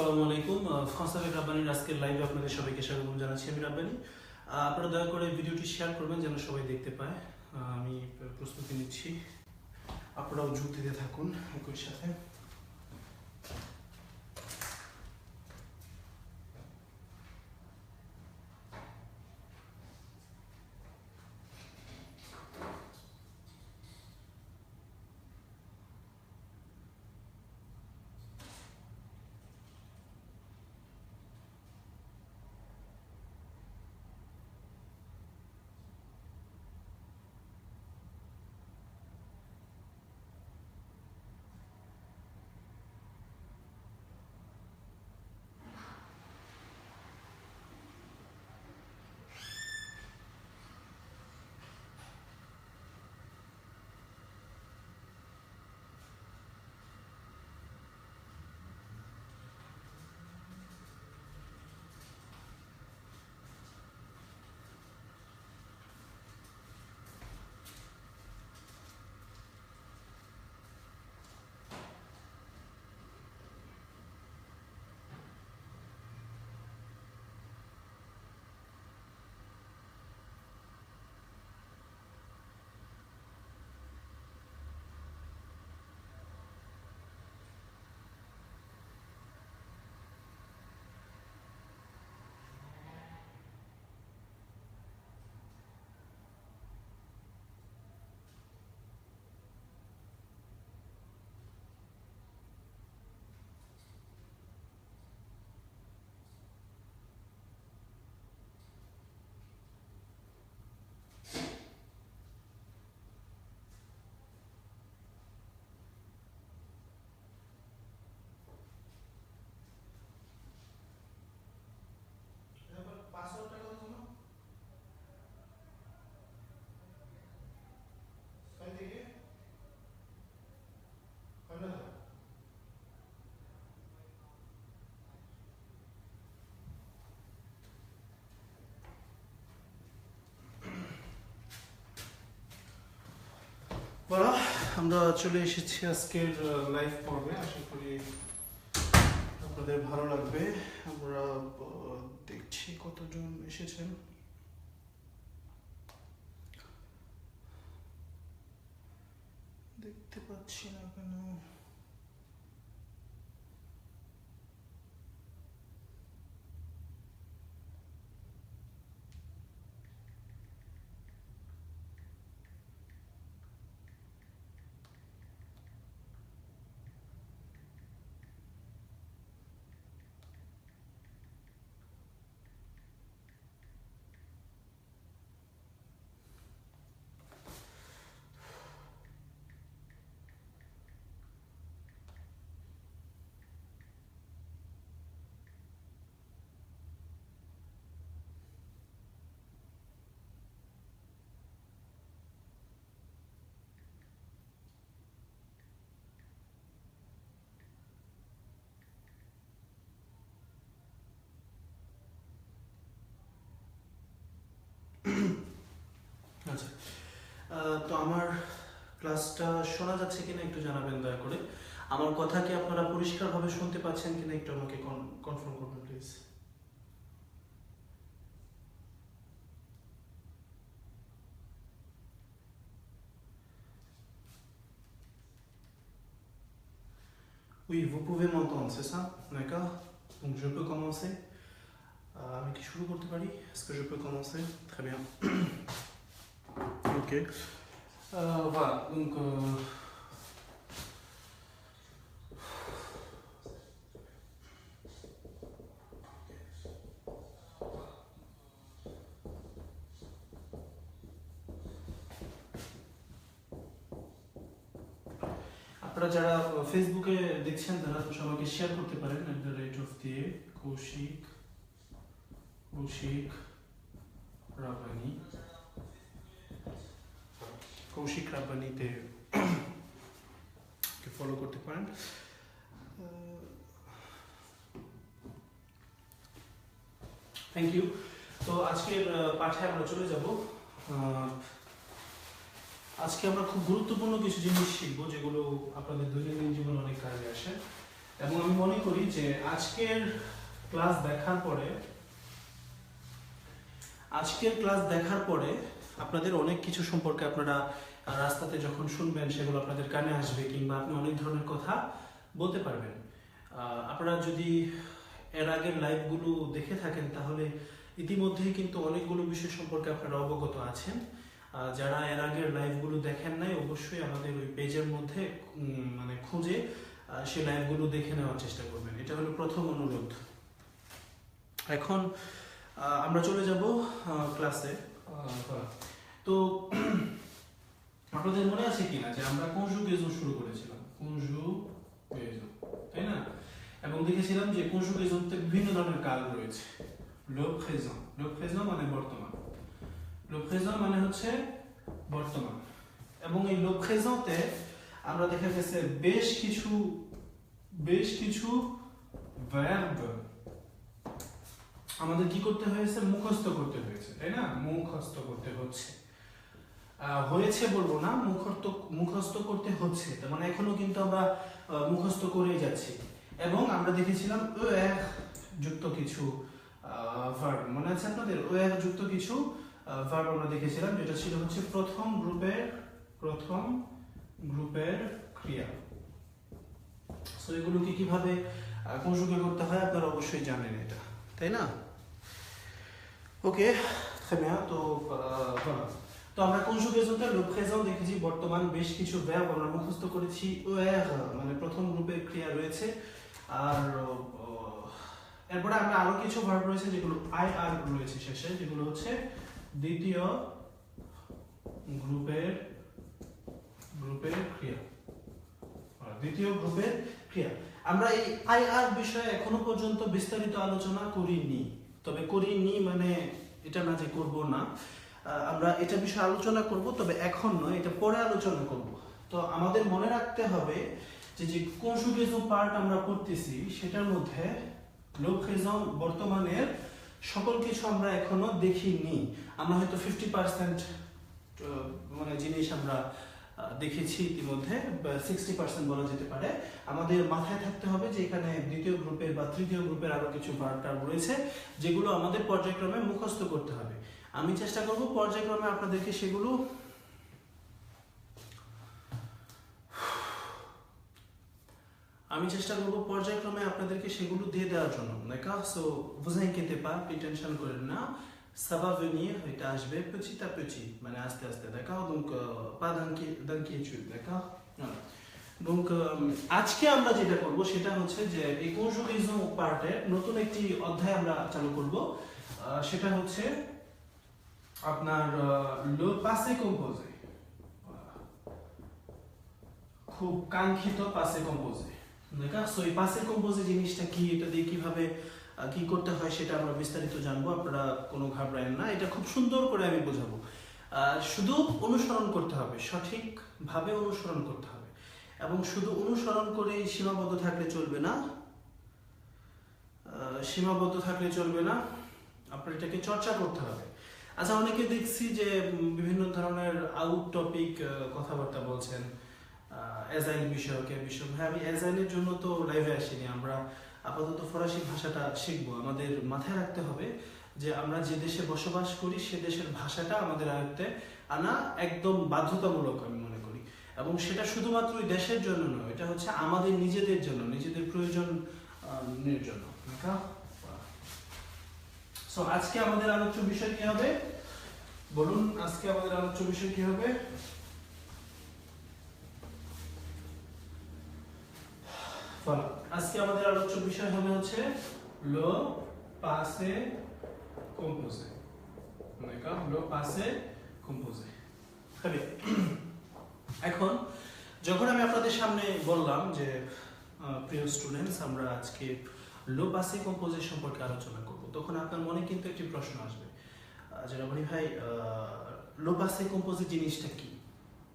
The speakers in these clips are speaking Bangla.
আসসালামু আলাইকুম। ফ্রান্স avec রাব্বানির আজকের লাইভে আপনাদের সবাইকে স্বাগত জানাচ্ছি। আমি রাব্বানি। আপনারা দয়া করে ভিডিওটি শেয়ার করবেন যেন সবাই দেখতে পায়। আমি প্রস্তুতি নিচ্ছি, আপনারাও যোগ দিতে থাকুন একই সাথে। বলা আমরা চলে এসেছি আজকের লাইভ পর্বে। আশা করি আপনাদের ভালো লাগবে। আমরা দেখছি কতজন এসেছেন। দেখতে পাচ্ছি না কেন। আচ্ছা, তো আমার ক্লাসটা শোনা যাচ্ছে কিনা একটু জানাবেন দয়া করে। আমার কথা কি আপনারা পরিষ্কারভাবে শুনতে পাচ্ছেন কিনা একটু আমাকে কনফার্ম করবেন please. Oui, vous pouvez m'entendre, c'est ça? D'accord? Donc je peux commencer? আমি কি শুরু করতে পারি? Est-ce que je peux commencer? Très bien. Ok. Voilà, donc আপনারা যারা ফেসবুকে দেখছেন তারা তো সবাইকে শেয়ার করতে পারেন @ দিয়ে কৌশিক রাব্বানিতে ফলো করতে পারেন। Thank you. তো আজকের পাঠে আমরা চলে যাব। আজকে আমরা খুব গুরুত্বপূর্ণ কিছু জিনিস শিখবো যেগুলো আপনাদের দৈনন্দিন জীবনে অনেক কাজে আসে। এবং আমি মনে করি যে আজকের ক্লাস দেখার পরে আপনাদের অনেক কিছু সম্পর্কে আপনারা রাস্তাতে যখন শুনবেন সেগুলো আপনাদের কানে আসবে, কিংবা আপনি অনেক ধরনের কথা বলতে পারবেন। আপনারা যদি এর আগের লাইভগুলো দেখে থাকেন তাহলে ইতিমধ্যেই কিন্তু অনেকগুলো বিষয় সম্পর্কে আপনারা অবগত আছেন। যারা এর আগের লাইভগুলো দেখেন নাই অবশ্যই আমাদের ওই পেজের মধ্যে মানে খুঁজে সেই লাইভগুলো দেখে নেওয়ার চেষ্টা করবেন। এটা হলো প্রথম অনুরোধ। এখন আমরা চলে যাব ক্লাসে। তো আপনাদের মনে আছে কিনা যে আমরা কনজুগেশন শুরু করেছিলাম, কনজুগেশন, তাই না? এবং দেখেছিলাম যে কনজুগেশনতে বিভিন্ন ধরনের কাল রয়েছে। লো প্রেজেন্ট মানে বর্তমান, লো প্রেজেন্ট মানে হচ্ছে বর্তমান। এবং এই লো প্রেজেন্টে আমরা দেখা গেছে বেশ কিছু ভার্ব আমাদের কি করতে হয়েছে, মুখস্থ করতে হয়েছে, তাই না? মুখস্থ করতে হচ্ছে, হয়েছে বলবো না, মুখস্থ করতে হচ্ছে। তার মানে এখনো কিন্তু আমরা মুখস্থ করেই যাচ্ছি। এবং আমরা দেখেছিলাম যুক্ত কিছু ভার্ব, মনে আছে আপনাদের? যুক্ত কিছু ভার্ব আমরা দেখেছিলাম, যেটা ছিল হচ্ছে প্রথম গ্রুপের ক্রিয়া। সো এগুলোকে কিভাবে কনজুগে করতে হয় আপনারা অবশ্যই জানেন এটা, তাই না? ওকে, তো আমরা কনজুগেশনটা লো প্রেজেন্ট দেখেছি, বর্তমান বেশ কিছু ভার্ব আমরা মুখস্থ করেছি। মানে প্রথম গ্রুপের ক্রিয়া রয়েছে। আর এরপরে আমরা আরো কিছু ভার্ব রয়েছে যেগুলো আইআর রয়েছে শেষে, যেগুলো হচ্ছে দ্বিতীয় গ্রুপের ক্রিয়া। দ্বিতীয় গ্রুপের ক্রিয়া। আমরা এই আইআর বিষয়ে এখনো পর্যন্ত বিস্তারিত আলোচনা করিনি, তবে করিনি মানে এটা না যে করব না, আমরা এটা বিষয়ে আলোচনা করব, তবে এখন নয়, এটা পরে আলোচনা করব। তো আমাদের মনে রাখতে হবে যে কনজুগেশন পার্ট আমরা করতেছি সেটার মধ্যে লো প্রেজেন্ট বর্তমানের সকল কিছু আমরা এখনো দেখিনি। আমরা হয়তো 50% মানে জিনিস আমরা দেখেছি ইতিমধ্যে, 60% বলা যেতে পারে। আমাদের মাথায় থাকতে হবে যে এখানে দ্বিতীয় গ্রুপের বা তৃতীয় গ্রুপের আরো কিছু ভার্ব রয়েছে যেগুলো আমাদের পর্যায়ক্রমে মুখস্থ করতে হবে। আমি চেষ্টা করব পর্যায়ক্রমে আপনাদেরকে সেগুলো দিয়ে দেওয়ার জন্য। D'accord? So vous inquiétez pas, tension করেন না, ça va venir, এটা আসবে petit à petit, মানে আস্তে আস্তে। D'accord? Donc pas d'inquiétude, d'accord? Donc আজকে আমরা যেটা করব সেটা হচ্ছে যে এই কনজুগেশন পার্টের নতুন একটি অধ্যায় আমরা চালু করব। সেটা হচ্ছে আপনার লো পাসে কম্পোজে, খুব কাঙ্ক্ষিত পাসে কম্পোজে। দেখো, সো এই পাসে কম্পোজে জিনিসটা কি, এটা দিয়ে কিভাবে কি করতে হয় সেটা আমরা বিস্তারিত জানবো। আপনারা কোনো ঘাবড়ায়েন না, এটা খুব সুন্দর করে আমি বোঝাবো। শুধু অনুসরণ করতে হবে, সঠিকভাবে অনুসরণ করতে হবে। এবং শুধু অনুসরণ করে সীমাবদ্ধ থাকলে চলবে না, আপনার এটাকে চর্চা করতে হবে। আচ্ছা, অনেকে দেখছি যে বিভিন্ন ধরনের আউট টপিক কথাবার্তা বলছেন এজাইল বিষয়ক। ভাই, আমি এজাইলের জন্য তো লাইভে আসিনি, আমরা আপাতত ফরাসি ভাষাটা শিখবো। আমাদের মাথায় রাখতে হবে যে আমরা যে দেশে বসবাস করি সে দেশের ভাষাটা আমাদের আয়ত্তে আনা একদম বাধ্যতামূলক আমি মনে করি। এবং সেটা শুধুমাত্র ওই দেশের জন্য নয়, এটা হচ্ছে আমাদের নিজেদের জন্য, নিজেদের প্রয়োজনের জন্য। সো আজকে আমাদের আলোচ্য বিষয় কি হবে বলুন? আজকে আমাদের আলোচ্য বিষয় কি হবে? আজকে আমাদের আলোচ্য বিষয় হবে হচ্ছে লো পাসে কম্পোজে। লো পাসে কম্পোজে। এখন যখন আমি আপনাদের সামনে বললাম যে প্রিয় স্টুডেন্টস, আমরা আজকে লো পাসে কম্পোজে সম্পর্কে আলোচনা করব, তখন আপনার মনে কিন্তু একটি প্রশ্ন আসবে, যেটা বলি ভাই লো পাসে কম্পোজে জিনিসটা কি?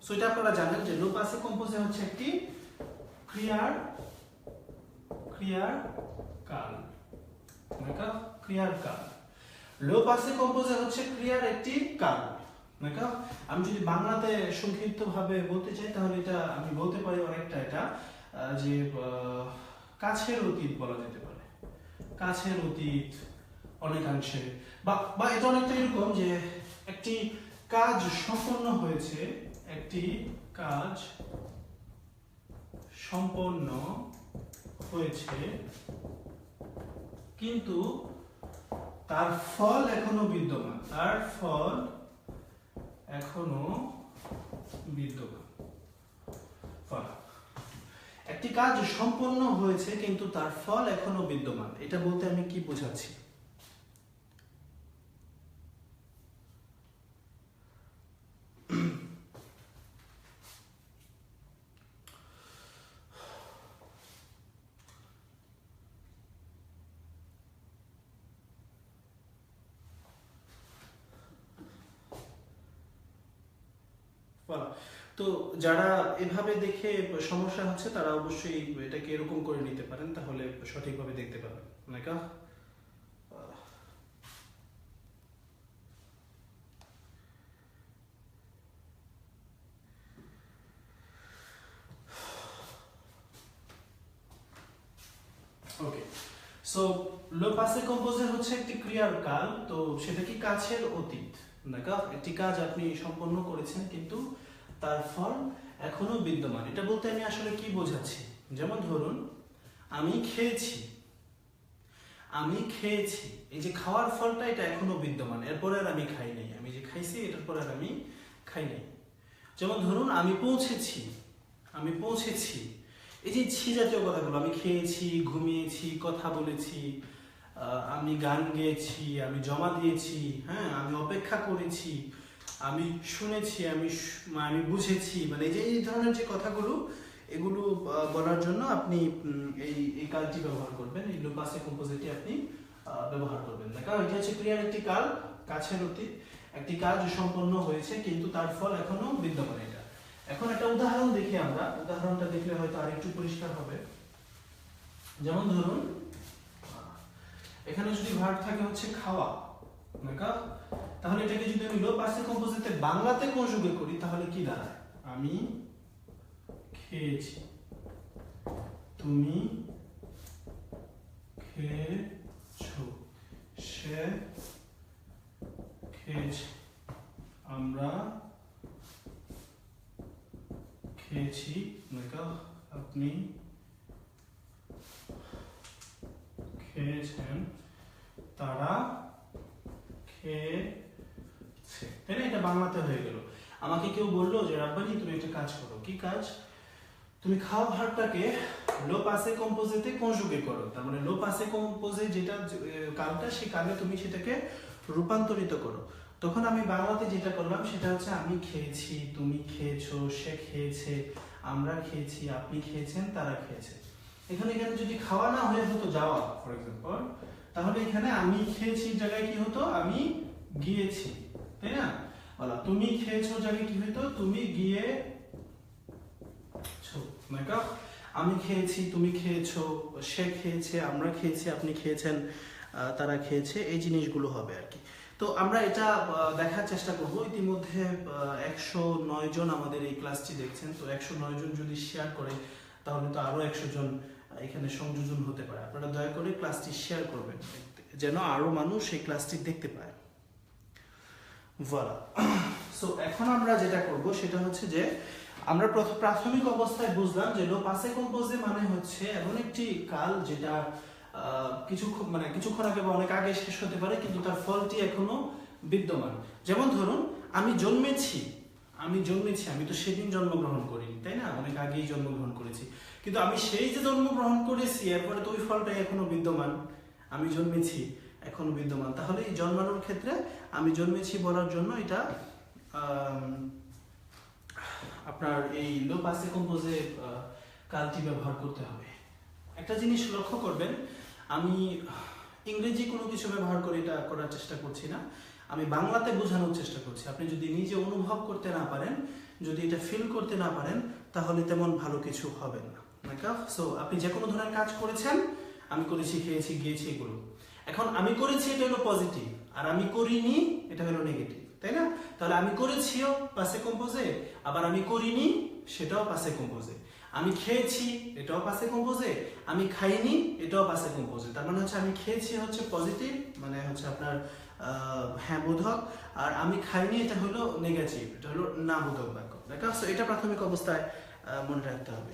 সো এটা আপনারা জানেন যে লো পাসে কম্পোজে হচ্ছে একটি ক্রিয়ার কাল। লো পাসে কম্পোজে হচ্ছে ক্রিয়ার একটি কাল। আমি যদি বাংলাতে সংক্ষিপ্ত ভাবে বলতে চাই তাহলে এটা আমি বলতে পারি অনেকটা এটা যে কাছের অতীত বলা যেতে পারে, কাছের অতীত অনেকাংশে, বা এটা অনেকটা এরকম যে একটি কাজ সম্পন্ন হয়েছে, একটি কাজ সম্পন্ন হয়েছে কিন্তু তার ফল এখনো বিদ্যমান, তার ফল এখনো বিদ্যমান। একটি কাজ সম্পন্ন হয়েছে কিন্তু তার ফল এখনো বিদ্যমান, এটা বলতে আমি কি বোঝাচ্ছি? তো যারা এভাবে দেখে সমস্যা হচ্ছে তারা অবশ্যই এটাকে এরকম করে নিতে পারেন, তাহলে সঠিকভাবে দেখতে পাবেন। নাকি ওকে, সো লো পাসে কম্পোজে হচ্ছে একটি ক্রিয়ার কাল, তো সেটা কি কাছের অতীত, নাকি একটি কাজ আপনি সম্পন্ন করেছেন কিন্তু তার ফল এখনো বিদ্যমান। এটা বলতে আমি আসলে কি বোঝাচ্ছি? যেমন ধরুন আমি খেয়েছি, আমি খেয়েছি, এই যে খাওয়ার ফলটা এটা এখনো বিদ্যমান, এরপরে আর আমি খাই নাই, আমি যে খাইছি এটার পরে আর আমি খাই নাই। যেমন ধরুন আমি পৌঁছেছি, আমি পৌঁছেছি, এই যে ছি জাতীয় কথাগুলো, আমি খেয়েছি, ঘুমিয়েছি, কথা বলেছি, আমি গান গেয়েছি, আমি জমা দিয়েছি, হ্যাঁ, আমি অপেক্ষা করেছি, আমি শুনেছি, আমি বুঝেছি, মানে এই ধরনের যে কথাগুলো, এগুলো বলার জন্য আপনি এই কালটি ব্যবহার করবেন, এই লো পাসে কম্পোজিটটি আপনি ব্যবহার করবেন। কারণ এটা হচ্ছে ক্রিয়ার একটি কাল, কাছের অতীত, একটি কাজ সম্পন্ন হয়েছে কিন্তু তার ফল এখনো বিদ্যমান। এটা এখন একটা উদাহরণ দেখি আমরা, উদাহরণটা দেখলে হয়তো আরেকটু পরিষ্কার হবে। যেমন ধরুন এখানে যদি ভার্ব থাকে হচ্ছে খাওয়া, তাহলে এটাকে যদি আমি লো পাসে কম্পোজিটে বাংলাতে কনজুগেট করি তাহলে কি দাঁড়ায়? আমি খেয়েছি, তুমি খেয়েছো, সে খেয়েছে, আমরা খেয়েছি, আপনি খেয়েছেন, তারা খেয়েছে, তাই না? এটা বাংলাতে হয়ে গেল। আমাকে কেউ বললো যে রাব্বানি তুমি একটা কাজ করো, কি কাজ? তুমি খাওয়া ভার্বটাকে লো পাসে কম্পোজিটে কনজুগেট করো, তার মানে লো পাসে কম্পোজে যেটা কালটা, সেই কালে তুমি সেটাকে রূপান্তরিত করো। তখন আমি বাংলাতে যেটা করলাম সেটা হচ্ছে আমি খেয়েছি, তুমি খেয়েছো, সে খেয়েছে, আমরা খেয়েছি, আপনি খেয়েছেন, তারা খেয়েছে। এখানে যদি খাওয়া না হয়ে হতো যাওয়া ফর এক্সাম্পল, তাহলে এখানে আমি খেয়েছি জায়গায় কি হতো? আমি গিয়েছি, তাই না? বলা তুমি খেয়েছো জায়গায় কি হতো? তুমি গিয়েছো। আমি খেয়েছি, তুমি খেয়েছো, সে খেয়েছে, আমরা খেয়েছি, আপনি খেয়েছেন, তারা খেয়েছে, এই জিনিসগুলো হবে আর কি। তো আমরা এটা দেখার চেষ্টা করব। ইতিমধ্যে 109 জন আমাদের এই ক্লাসটি দেখছেন, তো 109 জন যদি শেয়ার করে তাহলে তো আরো 100 জন এখানে সংযোজন হতে পারে। আপনারা দয়া করে ক্লাসটি শেয়ার করবেন যেন আরো মানুষ এই ক্লাসটি দেখতে পায়। ভোলা। সো এখন আমরা যেটা করব সেটা হচ্ছে যে আমরা প্রাথমিক অবস্থায় বুঝলাম যে লো পাসে কম্পোজে মানে হচ্ছে এমন একটি কাল যেটা কিছুক্ষণ আগে বা অনেক আগে শেষ হতে পারে কিন্তু তার ফলটি এখনো বিদ্যমান। যেমন ধরুন আমি জন্মেছি, আমি তো সেদিন জন্মগ্রহণ করিনি, তাই না? অনেক আগেই জন্মগ্রহণ করেছি, কিন্তু আমি সেই যে জন্মগ্রহণ করেছি এরপরে তো ওই ফলটাই এখনো বিদ্যমান, আমি জন্মেছি এখনো বিদ্যমান। তাহলে এই জন্মানোর ক্ষেত্রে আমি জন্মেছি বলার জন্য এটা আপনার এই লো পাসে কম্পোজে কালটি ব্যবহার করতে হবে। একটা জিনিস লক্ষ্য করবেন, আমি ইংরেজি কোনো কিছু ব্যবহার করে এটা করার চেষ্টা করছি না, আমি বাংলাতে বোঝানোর চেষ্টা করছি। আপনি যদি নিজে অনুভব করতে না পারেন, যদি এটা ফিল করতে না পারেন, তাহলে তেমন ভালো কিছু হবে না। সো আপনি যে কোনো ধরনের কাজ করেছেন, আমি করেছি, খেয়েছি, গিয়েছি, এগুলো। এখন আমি করেছি এটা হলো পজিটিভ, আর আমি করিনি এটা হলো নেগেটিভ, তাই না? তাহলে আমি করেছিও পাসে কম্পোজে, আবার আমি করিনি সেটাও পাসে কম্পোজে। আমি খেয়েছি এটাও পাসে কম্পোজে, আমি খাইনি এটাও পাসে কম্পোজে। তার মানে হচ্ছে আমি খেয়েছি হচ্ছে পজিটিভ, মানে হচ্ছে আপনার হ্যাঁ বোধক, আর আমি খাইনি এটা হলো নেগেটিভ, এটা হলো না বোধক বাক্য। দেখো এটা প্রাথমিক অবস্থায় মনে রাখতে হবে।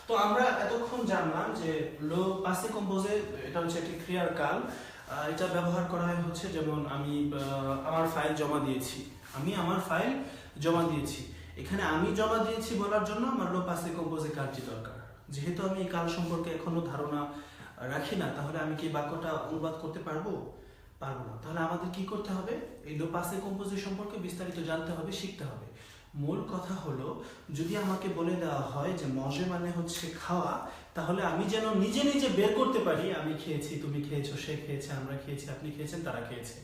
তো আমরা এতক্ষণ জানলাম যে লো পাসে কম্পোজে এটা হচ্ছে একটি ক্রিয়ার কাল। এটা ব্যবহার করা হয় হচ্ছে যেমন আমি আমার ফাইল জমা দিয়েছি, এখানে আমি জমা দিয়েছি বলার জন্য আমার লো পাসে কম্পোজে কালটি দরকার। যেহেতু আমি এই কাল সম্পর্কে এখনো ধারণা রাখি না, তাহলে আমি কি বাক্যটা অনুবাদ করতে পারবো না। তাহলে আমাদের কি করতে হবে, এই লো পাসে কম্পোজে সম্পর্কে বিস্তারিত জানতে হবে, শিখতে হবে। মূল কথা হলো, যদি আমাকে বলে দেওয়া হয় যে মজে মানে হচ্ছে খাওয়া, তাহলে আমি যেন নিজে নিজে বের করতে পারি আমি খেয়েছি, তুমি খেয়েছো, সে খেয়েছে, আমরা খেয়েছি, আপনি খেয়েছেন, তারা খেয়েছে।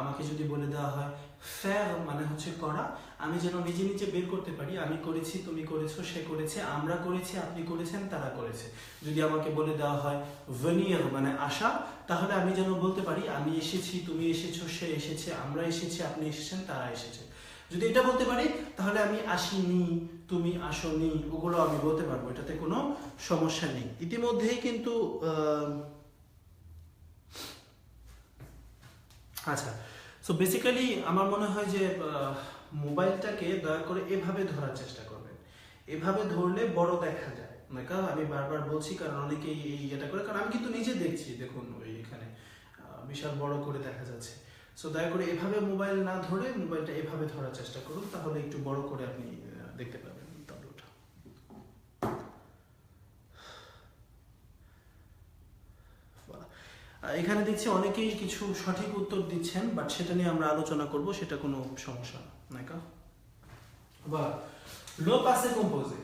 আমাকে যদি বলে দেওয়া হয় ফের মানে হচ্ছে করা, আমি যেন নিজে নিজে বের করতে পারি আমি করেছি, তুমি করেছো, সে করেছে, আমরা করেছি, আপনি করেছেন, তারা করেছে। যদি আমাকে বলে দেওয়া হয় ভেনিয়ার মানে আসা, তাহলে আমি যেন বলতে পারি আমি এসেছি, তুমি এসেছো, সে এসেছে, আমরা এসেছি, আপনি এসেছেন, তারা এসেছে। যদি এটা বলতে পারি তাহলে আমি আসিনি, তুমি আসোনি, ওগুলো আমি বলতে পারবো, এটাতে কোনো সমস্যা নেই। ইতিমধ্যেই কিন্তু আচ্ছা, সো বেসিক্যালি আমার মনে হয় যে মোবাইলটাকে দয়া করে এভাবে ধরার চেষ্টা করবেন। এভাবে ধরলে বড় দেখা যায় না, কারণ আমি বারবার বলছি, কারণ অনেকেই এই এটা করে, কারণ আমি কিন্তু নিজে দেখছি, দেখুন ওই এখানে বিশাল বড় করে দেখা যাচ্ছে। সো দয়া করে এভাবে মোবাইল না ধরে মোবাইলটা এভাবে ধরার চেষ্টা করুন, তাহলে একটু বড় করে আপনি দেখতে পাবেন তাবলোটা। এখানে দেখছি অনেকেই কিছু সঠিক উত্তর দিচ্ছেন, বাট সেটা নিয়ে আমরা আলোচনা করব, সেটা কোনো সমস্যা না। বা লো পাসে কম্পোজে,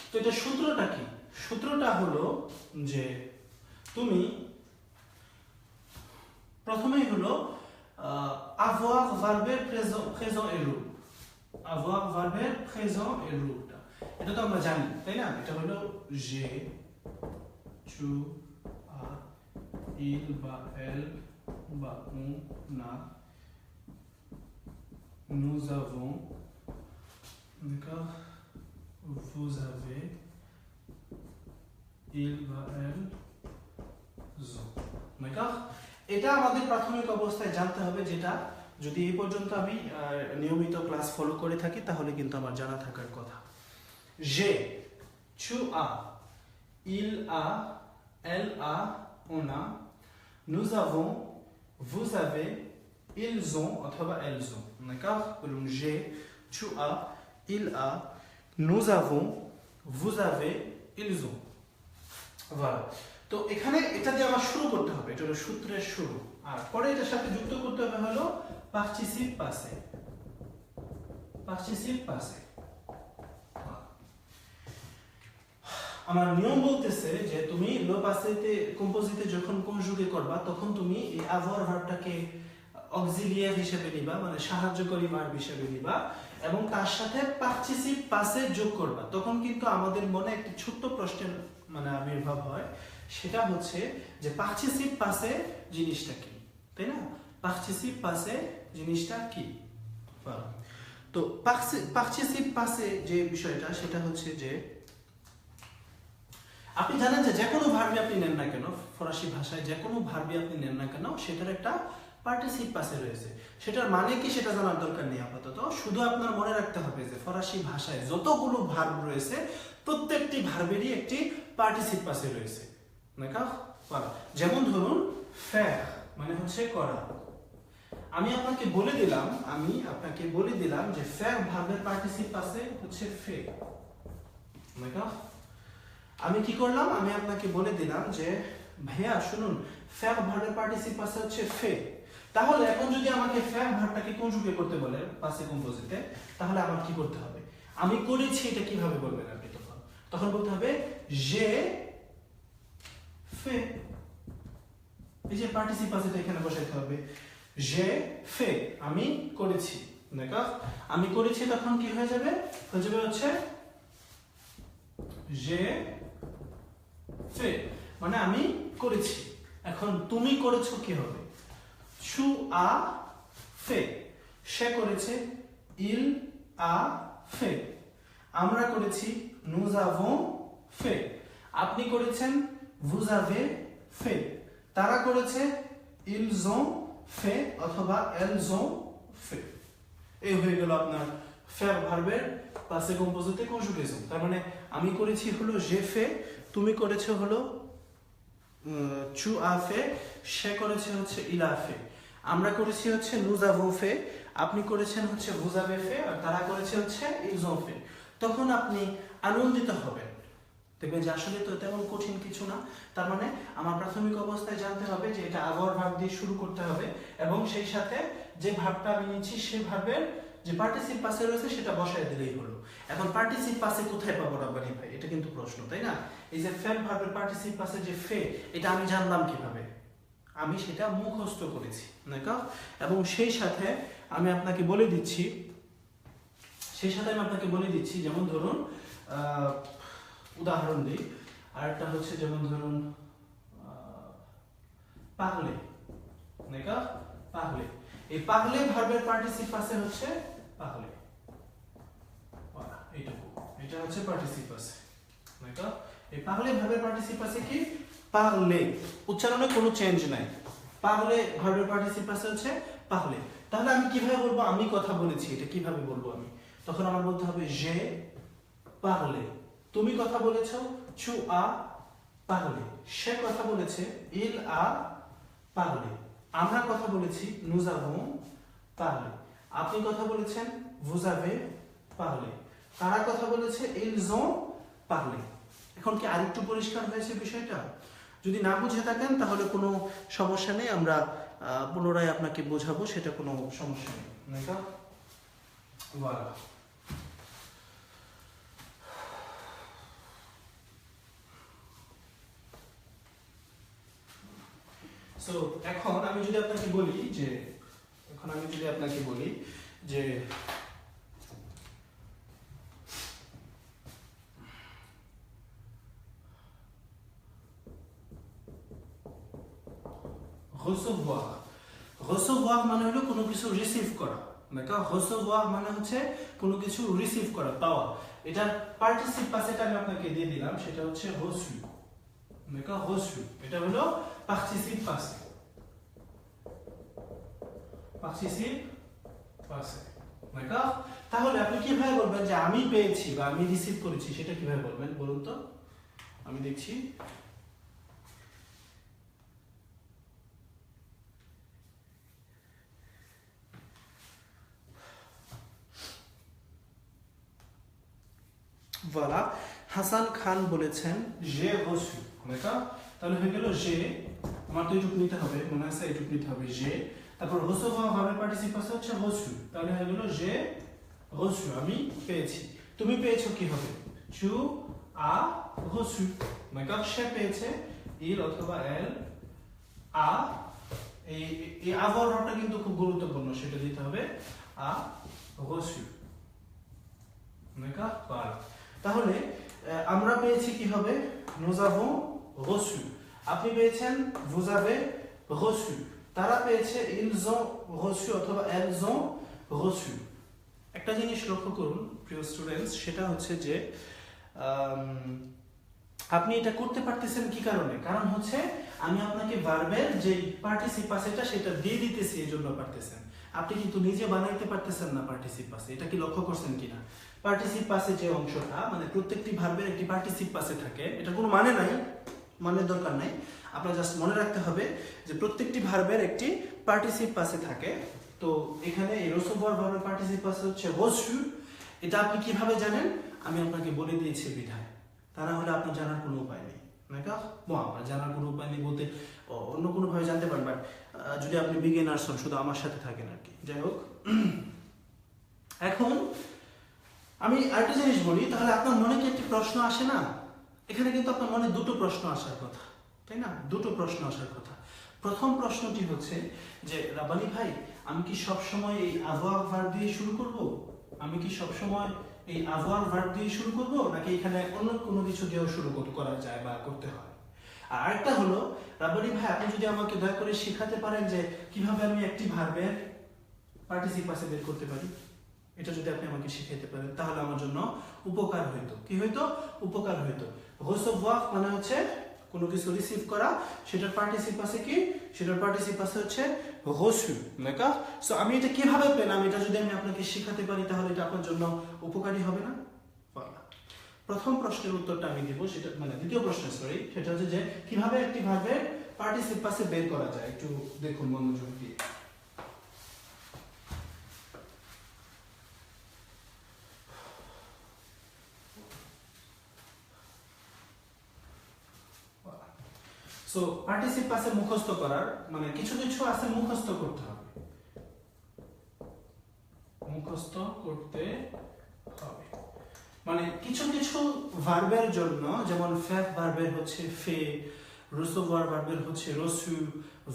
তো এটা সূত্রটা কি? সূত্রটা হলো যে তুমি প্রথমেই হলো avoir ভার্বের présent et loup, avoir ভার্বের présent et loup, এটা তো আমরা জানি, তাই না? এটা হলো j'ai, tu as, il বা elle বা on a, nous avons, d'accord, vous avez, il বা elle, ont, d'accord? এটা আমাদের প্রাথমিক অবস্থায় জানতে হবে, যেটা যদি এই পর্যন্ত আমি নিয়মিত ক্লাস ফলো করে থাকি তাহলে কিন্তু আমার জানা থাকার কথা। j'ai, tu as, il a, elle a, on a, nous avons, vous avez, ils ont অথবা elles ont, d'accord? বলুন j'ai, tu as, il a, nous avons, vous avez, ils ont. voilà, তো এখানে এটা দিয়ে আমার শুরু করতে হবে, এটা হলো সূত্রের শুরু। আর পরে এটার সাথে যুক্ত করতে হবে হলো পার্টিসিপ পাসে। আমার নিয়ম বলতেছে যে তুমি লো পাসেতে কম্পোজিটে যখন কনজুগে করবা, তখন তুমি এই avoir ভার্বটাকে অক্সিলিয়ার হিসেবে নিবা, মানে সাহায্যকারী ভার্ব হিসেবে নিবা, এবং তার সাথে পার্টিসিপ পাসে যোগ করবা। তখন কিন্তু আমাদের মনে একটি ছোট্ট প্রশ্নের মানে আবির্ভাব হয়, সেটা হচ্ছে যে পার্টিসিপ পাসে জিনিসটা কি, তাই না? পার্টিসিপ পাসে জিনিসটা কি? তো পার্টিসিপ পাসে যে বিষয়টা, সেটা হচ্ছে যে আপনি জানেন যে যে কোনো ভার্বই আপনি নেন না কেন, ফরাসি ভাষায় যে কোনো ভার্বই আপনি নেন না কেন, সেটার একটা পার্টিসিপ পাসে রয়েছে। সেটার মানে কি সেটা জানার দরকার নেই আপাতত, শুধু আপনার মনে রাখতে হবে যে ফরাসি ভাষায় যতগুলো ভার্ব রয়েছে প্রত্যেকটি ভার্বেরই একটি পার্টিসিপ পাসে রয়েছে। যেমন ধরুন ফের মানে হচ্ছে করা। আমি আপনাকে বলে দিলাম যে ফের ভার্বের পার্টিসিপ পাসে হচ্ছে ফে। আমি কি করলাম, আমি আপনাকে বলে দিলাম যে ভাইয়া শুনুন, ফের ভার্বের পার্টিসিপ পাসে হচ্ছে ফে। তাহলে এখন যদি আমাকে ফের ভার্বটাকে কনজুগে করতে বলে পাসে কম্পোজিটে, তাহলে আমার কি করতে হবে? আমি করেছি এটা কিভাবে বলবেন আপনি? তখন বলতে হবে j'ai fait, এই যে পার্টিসিপ পাসেটা এখানে বসাইতে হবে, j'ai fait, আমি করেছি। দেখো আমি করেছি, তখন কি হয়ে যাবে হচ্ছে j'ai fait, মানে আমি করেছি। এখন তুমি করেছো কি হবে? tu as fait, সে করেছে, il a fait, আমরা করেছি, nous avons fait, আপনি করেছেন, vous avez fait, তারা করেছে, ils ont fait অথবা elles ont fait। এই হয়ে গেল আপনার faire ভার্বের passé composé conjugaison। তার মানে আমি করেছি হলো j'ai fait, তুমি করেছো হলো tu as fait, সে করেছে হচ্ছে il a fait, আমরা করেছি হচ্ছে nous avons fait, আপনি করেছেন হচ্ছে vous avez fait, আর তারা করেছে হচ্ছে ils ont fait। তখন আপনি আনন্দিত হবেন, দেখবেন যে আসলে তো তেমন কঠিন কিছু না। তার মানে আমার প্রাথমিক অবস্থায় জানতে হবে যে এটা avoir ভার্ব দিয়ে শুরু করতে হবে এবং সেই সাথে যে ভার্বটা আমি নিচ্ছি সেই ভার্বের যে পার্টিসিপ পাসে রয়েছে সেটা বসায় দিলেই হলো। এখন পার্টিসিপ পাসে কোথায় পাবো রাব্বানি ভাই, এটা কিন্তু প্রশ্ন, তাই না? এই যে ফেল ভার্বের পার্টিসিপ পাসে যে ফে, এটা আমি জানলাম কিভাবে? আমি সেটা মুখস্থ করেছি, নাকি? এবং সেই সাথে আমি আপনাকে বলে দিচ্ছি, যেমন ধরুন উদাহরণ দিই, আরেকটা হচ্ছে যেমন ধরুন পাগলে, নাকি? পাগলে, এই পাগলে ভার্বের পার্টিসিপ পাসে হচ্ছে পাগলে, এইটুকু, এটা হচ্ছে পার্টিসিপ পাসে, নাকি? এই পাগলে ভার্বের পার্টিসিপ পাসে কি? পাগলে, উচ্চারণে কোনো চেঞ্জ নাই, পাগলে ভার্বের পার্টিসিপ পাসে হচ্ছে পাগলে। তাহলে আমি কিভাবে বলবো আমি কথা বলেছি, এটা কিভাবে বলবো আমি? তখন আমার বলতে হবে j'ai parlé, তুমি কথা বলেছো tu as parlé, সে কথা বলেছে il a parlé, আমরা কথা বলেছি nous avons parlé, আপনি কথা বলেছেন vous avez parlé, তারা কথা বলেছে ils ont parlé। এখন কি আরেকটু পরিষ্কার হয়েছে বিষয়টা? যদি না বুঝে থাকেন তাহলে কোনো সমস্যা নেই, আমরা পুনরায় আপনাকে বোঝাবো, সেটা কোনো সমস্যা নেই, নাকি? voilà। সো এখন আমি যদি আপনাকে বলি যে recevoir মানে হলো কোনো কিছু রিসিভ করা, নাকি? recevoir মানে হচ্ছে কোনো কিছু রিসিভ করা, পাওয়া। এটার পার্টিসিপ পাসেটা আমি আপনাকে দিয়ে দিলাম, সেটা হচ্ছে reçu, নাকি? reçu, এটা হলো পার্টিসিপ পাসে, নাকি? তাহলে আপনি কিভাবে বলবেন যে আমি পেয়েছি বা আমি রিসিভ করেছি, সেটা কিভাবে বলবেন বলুন তো? আমি দেখছি, voilà, হাসান খান বলেছেন j'ai reçu, নাকি? তাহলে হয়ে গেল j'ai, আমার তো এইটুকু নিতে হবে, মনে আছে এইটুকু নিতে হবে j'ai, তারপর recevoir ভার্বের পার্টিসিপ পাসে হচ্ছে reçu, তাহলে হয়ে গেল j'ai reçu, আমি পেয়েছি। তুমি পেয়েছো কি হবে? tu as reçu, নাকি? সে পেয়েছে il অথবা elle a, এই avoir ভার্বটা কিন্তু খুব গুরুত্বপূর্ণ, সেটা দিতে হবে a reçu, নাকি? voilà। তাহলে আমরা পেয়েছি কি হবে? nous avons reçu, আপনি পেয়েছেন vous avez reçu, তারা পেয়েছে ils ont reçu অথবা elles ont reçu। একটা জিনিস লক্ষ্য করুন প্রিয় স্টুডেন্টস, সেটা হচ্ছে যে আপনি এটা করতে পারতেছেন কি কারণে? কারণ হচ্ছে আমি আপনাকে ভার্বের যে পার্টিসিপ পাসেটা সেটা দিয়ে দিতেছি, এই জন্য পারতেছেন। আপনি কিন্তু নিজে বানাইতে পারতেছেন না পার্টিসিপ পাসে, এটা কি লক্ষ্য করছেন কিনা? পার্টিসিপ পাসে যে অংশটা, মানে প্রত্যেকটি ভার্বের একটি পার্টিসিপ পাসে থাকে, এটা কোনো মানে নাই, মানের দরকার নাই, আপনার জাস্ট মনে রাখতে হবে যে প্রত্যেকটি ভার্বের একটি পার্টিসিপ পাসে থাকে। তো এখানে এই recevoir ভার্বের পার্টিসিপ পাসে হচ্ছে reçu, এটা আপনি কিভাবে জানেন? আমি আপনাকে বলে দিয়েছি বিধায়, তা না হলে আপনার জানার কোনো উপায় নেই, নাকি? আপনার জানার কোনো উপায় নেই বলতে অন্য কোনোভাবে জানতে পারেন, বাট যদি আপনি বিগিনার্স হন, শুধু আমার সাথে থাকেন আর কি। যাই হোক, এখন আমি আরেকটা জিনিস বলি, তাহলে আপনার মনে কি একটি প্রশ্ন আসে না? এখানে কিন্তু আপনার মনে দুটো প্রশ্ন আসার কথা, তাই না? দুটো প্রশ্ন আসার কথা। প্রথম প্রশ্নটি হচ্ছে যে রাব্বানি ভাই, আমি কি সবসময় এই avoir ভার্ব দিয়ে শুরু করব? নাকি এখানে অন্য কোনো কিছু দিয়েও শুরু করা যায় বা করতে হয়? আর আরেকটা হলো রাব্বানি ভাই, আপনি যদি আমাকে দয়া করে শেখাতে পারেন যে কিভাবে আমি একটি ভার্বের পার্টিসিপ পাসে বের করতে পারি, এটা যদি আপনি আমাকে শিখাইতে পারেন তাহলে আমার জন্য উপকার হইতো। কি হইতো? উপকার হইতো। রিসেভওয়ার মানে হচ্ছে কোনো কিছু রিসিভ করা, সেটার পার্টিসিপ আছে কি? সেটার পার্টিসিপ আছে হচ্ছে reçu, d'accord? সো আমি এটা কিভাবে পেলাম, এটা যদি আমি আপনাকে শেখাতে পারি তাহলে এটা আপনার জন্য উপকারী হবে না? প্রথম প্রশ্নের উত্তরটা আমি দিব, সেটা মানে দ্বিতীয় প্রশ্ন সরি, সেটা হচ্ছে যে কিভাবে একটি ভার্বের পার্টিসিপ পাসে বের করা যায়। একটু দেখুন মনোযোগ দিয়ে। সো পার্টিসিপ পাসে মুখস্থ করার মানে কিছু কিছু আছে মুখস্থ করতে হবে, মুখস্থ করতে হবে। মানে কিছু কিছু ভার্বের জন্য, যেমন ফেফ ভার্বের হচ্ছে ফে, রিসেভওয়ার ভার্বের হচ্ছে reçu,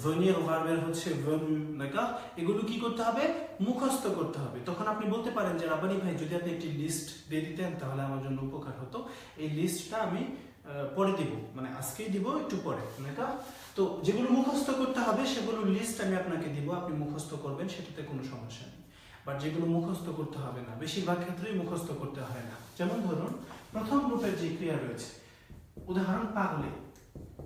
venir ভার্বের হচ্ছে venu, d'accord? এগুলো কি করতে হবে? মুখস্থ করতে হবে। তখন আপনি বলতে পারেন যে রাব্বানি ভাই যদি আপনি একটি লিস্ট দিয়ে দিতেন তাহলে আমার জন্য উপকার হতো। এই লিস্টটা আমি পরে দিব, মানে আজকেই দিব, একটু পরে, d'accord? তো যেগুলো মুখস্থ করতে হবে সেগুলো লিস্ট আমি আপনাকে দিব, আপনি মুখস্থ করবেন, সেটাতে কোনো সমস্যা নেই। বাট যেগুলো মুখস্থ করতে হবে না, বেশিরভাগ ক্ষেত্রেই মুখস্থ করতে হয় না। যেমন ধরুন প্রথম গ্রুপের যে ক্রিয়া রয়েছে, উদাহরণ পাগলে,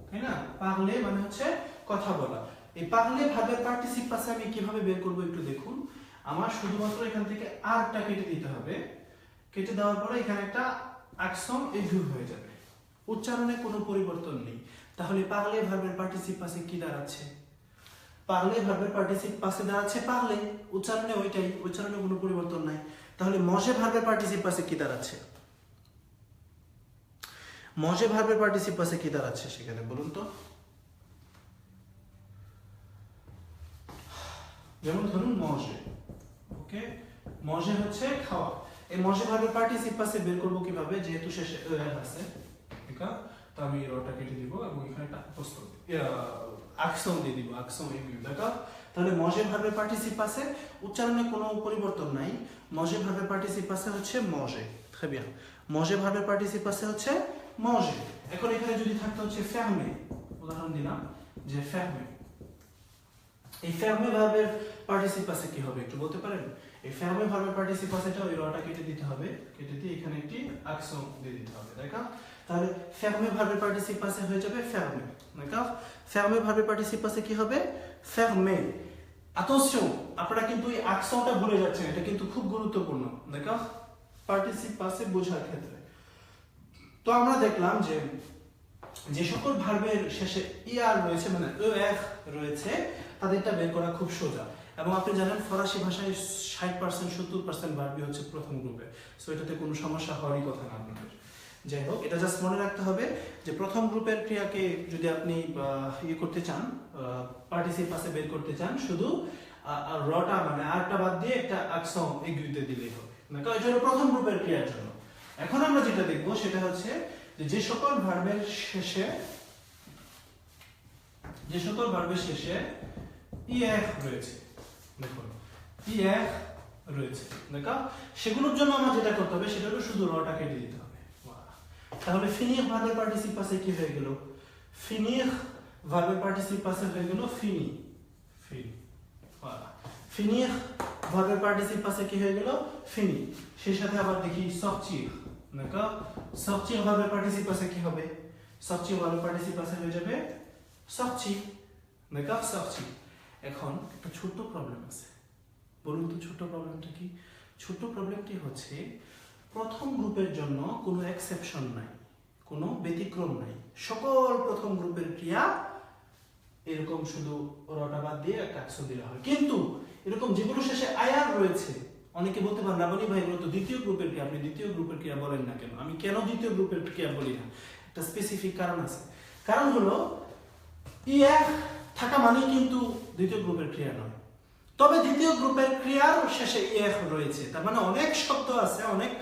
তাই না? পাগলে মানে হচ্ছে কথা বলা। এই পাগলে ভার্বের পার্টিসিপ পাসে আমি কিভাবে বের করব একটু দেখুন। আমার শুধুমাত্র এখান থেকে আরটা কেটে দিতে হবে। কেটে দেওয়ার পরে এখানে একটা অ্যাকশন এইগু হয়ে যাবে, উচ্চারণে কোনো পরিবর্তন নেই। তাহলে পাগলে ভার্বের পার্টিসিপ পাসে কি দাঁড়াচ্ছে? পাগলে ভার্বের পার্টিসিপ পাসে দাঁড়াচ্ছে পাগলে, উচ্চারণে ওইটাই, উচ্চারণে কোনো পরিবর্তন নাই। তাহলে মজে ভার্বের পার্টিসিপ পাসে কি দাঁড়াচ্ছে? মজে ভার্বের পার্টিসিপ পাসে কি দাঁড়াচ্ছে সেখানে বলুন তো? যেমন ধরুন মজে, ওকে, মজে হচ্ছে খাওয়া। এই মজে ভার্বের পার্টিসিপ পাসে বের করব কিভাবে? যেহেতু শেষে এর আছে, ঠিক আছে? তো আমি রটা কেটে দিব এবং এখানে একটা প্রশ্ন অ্যাকশন দিয়ে দিব, অ্যাকশন এইগুলো, দেখো। তাহলে মজে ভার্বের পার্টিসিপ পাসে উচ্চারণে কোনো পরিবর্তন নাই। মজে ভার্বের পার্টিসিপ পাসে হচ্ছে মজে, très bien। মজে ভার্বের পার্টিসিপ পাসে হচ্ছে মজে। এখন এখানে যদি থাকতো হচ্ছে ফেরমে, উদাহরণ দিলাম যে ফেরমে, এই ফেরমে ভার্বের পার্টিসিপ পাসে কি হবে একটু বলতে পারেন? এই ফেরমে ভার্বের পার্টিসিপ পাসেটা ওই রটা কেটে দিতে হবে, কেটে দিয়ে এখানে একটি অ্যাকশন দিয়ে দিতে হবে, দেখো। তাহলে ফেরমে ভার্বের পার্টিসিপ পাসে হয়ে যাবে ফেরমে, দেখো। ফেরমে ভার্বের পার্টিসিপ পাসে কি হবে? ফেরমে। আতেনশন, আপনারা কিন্তু এই অ্যাকশনটা ভুলে যাচ্ছেন, এটা কিন্তু খুব গুরুত্বপূর্ণ, দেখো, পার্টিসিপ পাসে বোঝার ক্ষেত্রে। তো আমরা দেখলাম যে যে সকল ভার্বের শেষে ইআর রয়েছে, মানে এফ রয়েছে, তাদেরটা বের করা খুব সোজা। এবং আপনি জানেন ফরাসি ভাষায় 60% 70% ভার্বই হচ্ছে প্রথম গ্রুপে, সো এটাতে কোনো সমস্যা হওয়ারই কথা না আপনাদের। যাই হোক, এটা জাস্ট মনে রাখতে হবে যে প্রথম গ্রুপের ক্রিয়াকে যদি আপনি ইয়ে করতে চান, পার্টিসিপ পাসে বের করতে চান, শুধু রটা মানে আরটা বাদ দিয়ে একটা অ্যাকশন এগুইতে দিলেই হবে, কারণ এটা হলো প্রথম গ্রুপের ক্রিয়ার জন্য। এখন আমরা যেটা দেখব সেটা হচ্ছে যে সকল ভার্বের শেষে, যে সকল ভার্বের শেষে ইএফ রয়েছে, দেখুন ইএফ রয়েছে, দেখো, সেগুলোর জন্য আমার যেটা করতে হবে সেটা হলো শুধু রটা কেটে দিতে হবে। তাহলে ফিনির ভার্বের পার্টিসিপ পাসে কি হয়ে গেল? ফিনির ভার্বের পার্টিসিপ পাসে হয়ে গেল ফিনি, ফিনি। ফিনির ভার্বের পার্টিসিপ পাসে কি হয়ে গেল? ফিনি। সেই সাথে আবার দেখি সরচির, দেখো, সরচির ভার্বের পার্টিসিপ পাসে কি হবে? সরচির ভার্বের পার্টিসিপ পাসে হয়ে যাবে সরচি, দেখো, সরচি। এখন একটা ছোট্ট প্রবলেম আছে, বলুন তো ছোট্ট প্রবলেমটা কি? ছোট্ট প্রবলেমটি হচ্ছে প্রথম গ্রুপের জন্য কোনো এক্সেপশন নাই, কোনো ব্যতিক্রম নাই। সকল প্রথম গ্রুপের ক্রিয়া এরকম শুধু রটা বাদ দিয়ে একটা অ্যাকশন দিলে হয়। কিন্তু এরকম যেগুলো শেষে আয়ার রয়েছে, অনেকে বলতে পারেন রাব্বানি ভাই এগুলো তো দ্বিতীয় গ্রুপের ক্রিয়া, আপনি দ্বিতীয় গ্রুপের ক্রিয়া বলেন না কেন? আমি কেন দ্বিতীয় গ্রুপের ক্রিয়া বলি না? একটা স্পেসিফিক কারণ আছে। কারণ হলো ইএফ থাকা মানেই কিন্তু দ্বিতীয় গ্রুপের ক্রিয়া নয়। তবে দ্বিতীয় গ্রুপের ক্রিয়ার শেষে ইএফ রয়েছে, তার মানে অনেক শব্দ আছে, অনেক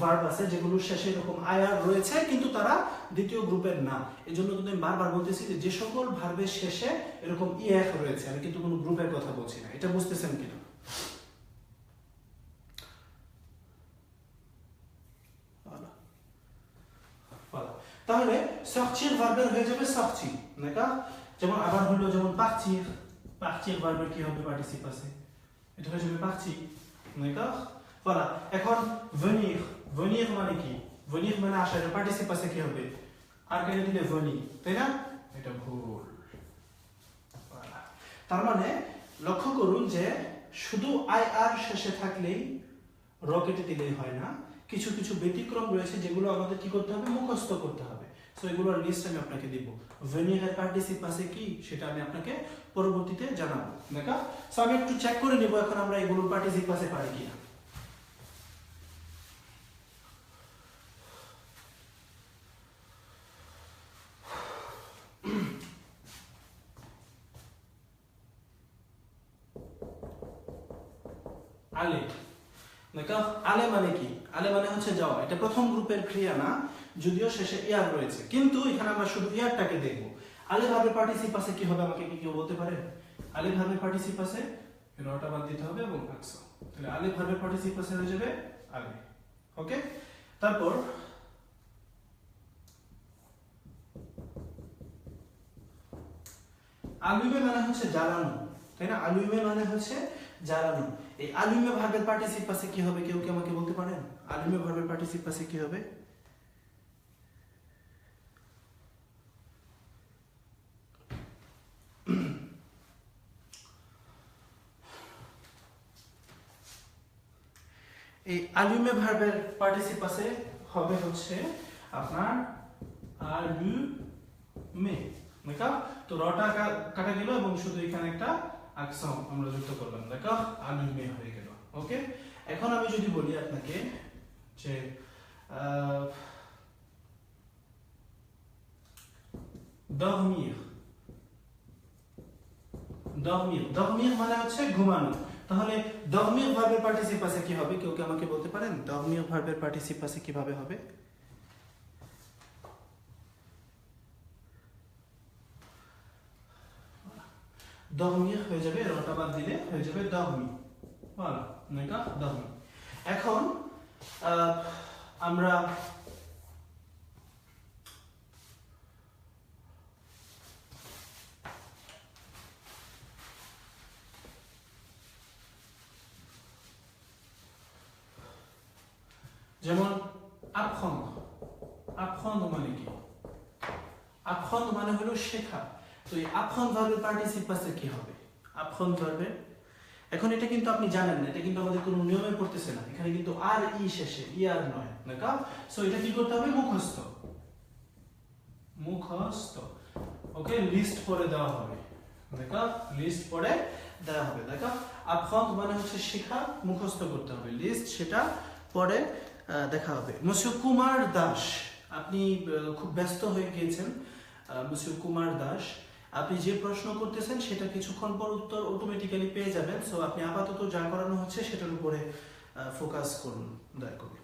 ভার্ব আছে যেগুলোর শেষে এরকম আইআর রয়েছে কিন্তু তারা দ্বিতীয় গ্রুপের না। এই জন্য কিন্তু আমি বারবার বলতেছি যে সকল ভার্বের শেষে এরকম ইএফ রয়েছে, আমি কিন্তু কোনো গ্রুপের কথা বলছি না। এটা বুঝতেছেন কিনা? তাহলে sortir ভার্বের হয়ে যাবে sortir, d'accord? যেমন আবার হলো যেমন partir, partir ভার্বের কি হবে পার্টিসিপ আছে, এটা হয়ে যাবে parti, d'accord? Voilà, এখন venir, venir মানে কি? venir মানে আসা, এটা পার্টিসিপ আছে কি হবে? আর কেটে দিলে venir, তাই না? এটা ভুল। Voilà, তার মানে লক্ষ্য করুন যে শুধু আই আর শেষে থাকলেই র কেটে দিলেই হয় না, কিছু কিছু ব্যতিক্রম রয়েছে যেগুলো আমাদের কি করতে হবে, মুখস্থ করতে হবে। সো এগুলোর লিস্ট আমি আপনাকে দিব। venir এর পার্টিসিপ আছে কি সেটা আমি আপনাকে পরবর্তীতে জানাবো, দেখা। সো আমি একটু চেক করে নিব এখন আমরা এগুলোর পার্টিসিপ আছে পারি কিনা। আলে, দেখো আলে মানে কি? আলে মানে হচ্ছে যাওয়া। এটা প্রথম গ্রুপের ক্রিয়া না, যদিও শেষে ইয়ার রয়েছে, কিন্তু এখানে আমরা শুধু ইয়ারটাকে দেখব। আলে ভার্বের পার্টিসিপ আছে কি হবে, আমাকে কি কেউ বলতে পারে? আলে ভার্বের পার্টিসিপ আছে, রটা বাদ দিতে হবে এবং আকসা। তাহলে আলে ভার্বের পার্টিসিপ আছে হয়ে যাবে আলে। ওকে, তারপর আলুমে মানে হচ্ছে জ্বালানো, তাই না? আলুমে মানে হচ্ছে জ্বালানো। এই আলুমে ভার্বের পার্টিসিপ আছে কি হবে, কেউ কি আমাকে বলতে পারেন? আলুমে ভার্বের পার্টিসিপ আছে কি হবে? এই আলুমে ভার্বের পার্টিসিপ আছে হবে হচ্ছে আপনার আলুমে, দেখো তো রটা কাটা গেল এবং শুধু এখানে একটা আকসাম আমরা যুক্ত করলাম, দেখো আলুমে হয়ে গেল। ওকে, এখন আমি যদি বলি আপনাকে যে dormir, dormir, dormir মানে হচ্ছে ঘুমানো। তাহলে dormir ভার্বের পার্টিসিপ আছে কি হবে, কেউ কি আমাকে বলতে পারেন? dormir ভার্বের পার্টিসিপ আছে কিভাবে হবে? dormir হয়ে যাবে, রটা বাদ দিলে হয়ে যাবে dormi। voilà, d'accord, dormi। এখন আমরা যেমন apprendre, apprendre মানে কি? apprendre মানে হলো শেখা। তো এই apprendre ভার্বের পার্টিসিপ আছে কি হবে? apprendre ভার্বের, এখন এটা কিন্তু আপনি জানেন না, এটা কিন্তু আমাদের কোনো নিয়মে পড়তেছে না, এখানে কিন্তু আর ই শেষে, ই আর নয়, দেখো। সো এটা কি করতে হবে, মুখস্থ, মুখস্থ। ওকে, লিস্ট পড়ে দেওয়া হবে, দেখো লিস্ট পড়ে দেওয়া হবে, দেখো। apprendre মানে হচ্ছে শেখা, মুখস্থ করতে হবে, লিস্ট সেটা পড়ে দেখা হবে। monsieur কুমার দাস, আপনি খুব ব্যস্ত হয়ে গিয়েছেন monsieur কুমার দাস, আপনি যে প্রশ্ন করতেছেন সেটা কিছুক্ষণ পর উত্তর অটোমেটিক্যালি পেয়ে যাবেন। সো আপনি আপাতত যা করানো হচ্ছে সেটার উপরে ফোকাস করুন দয়া করে।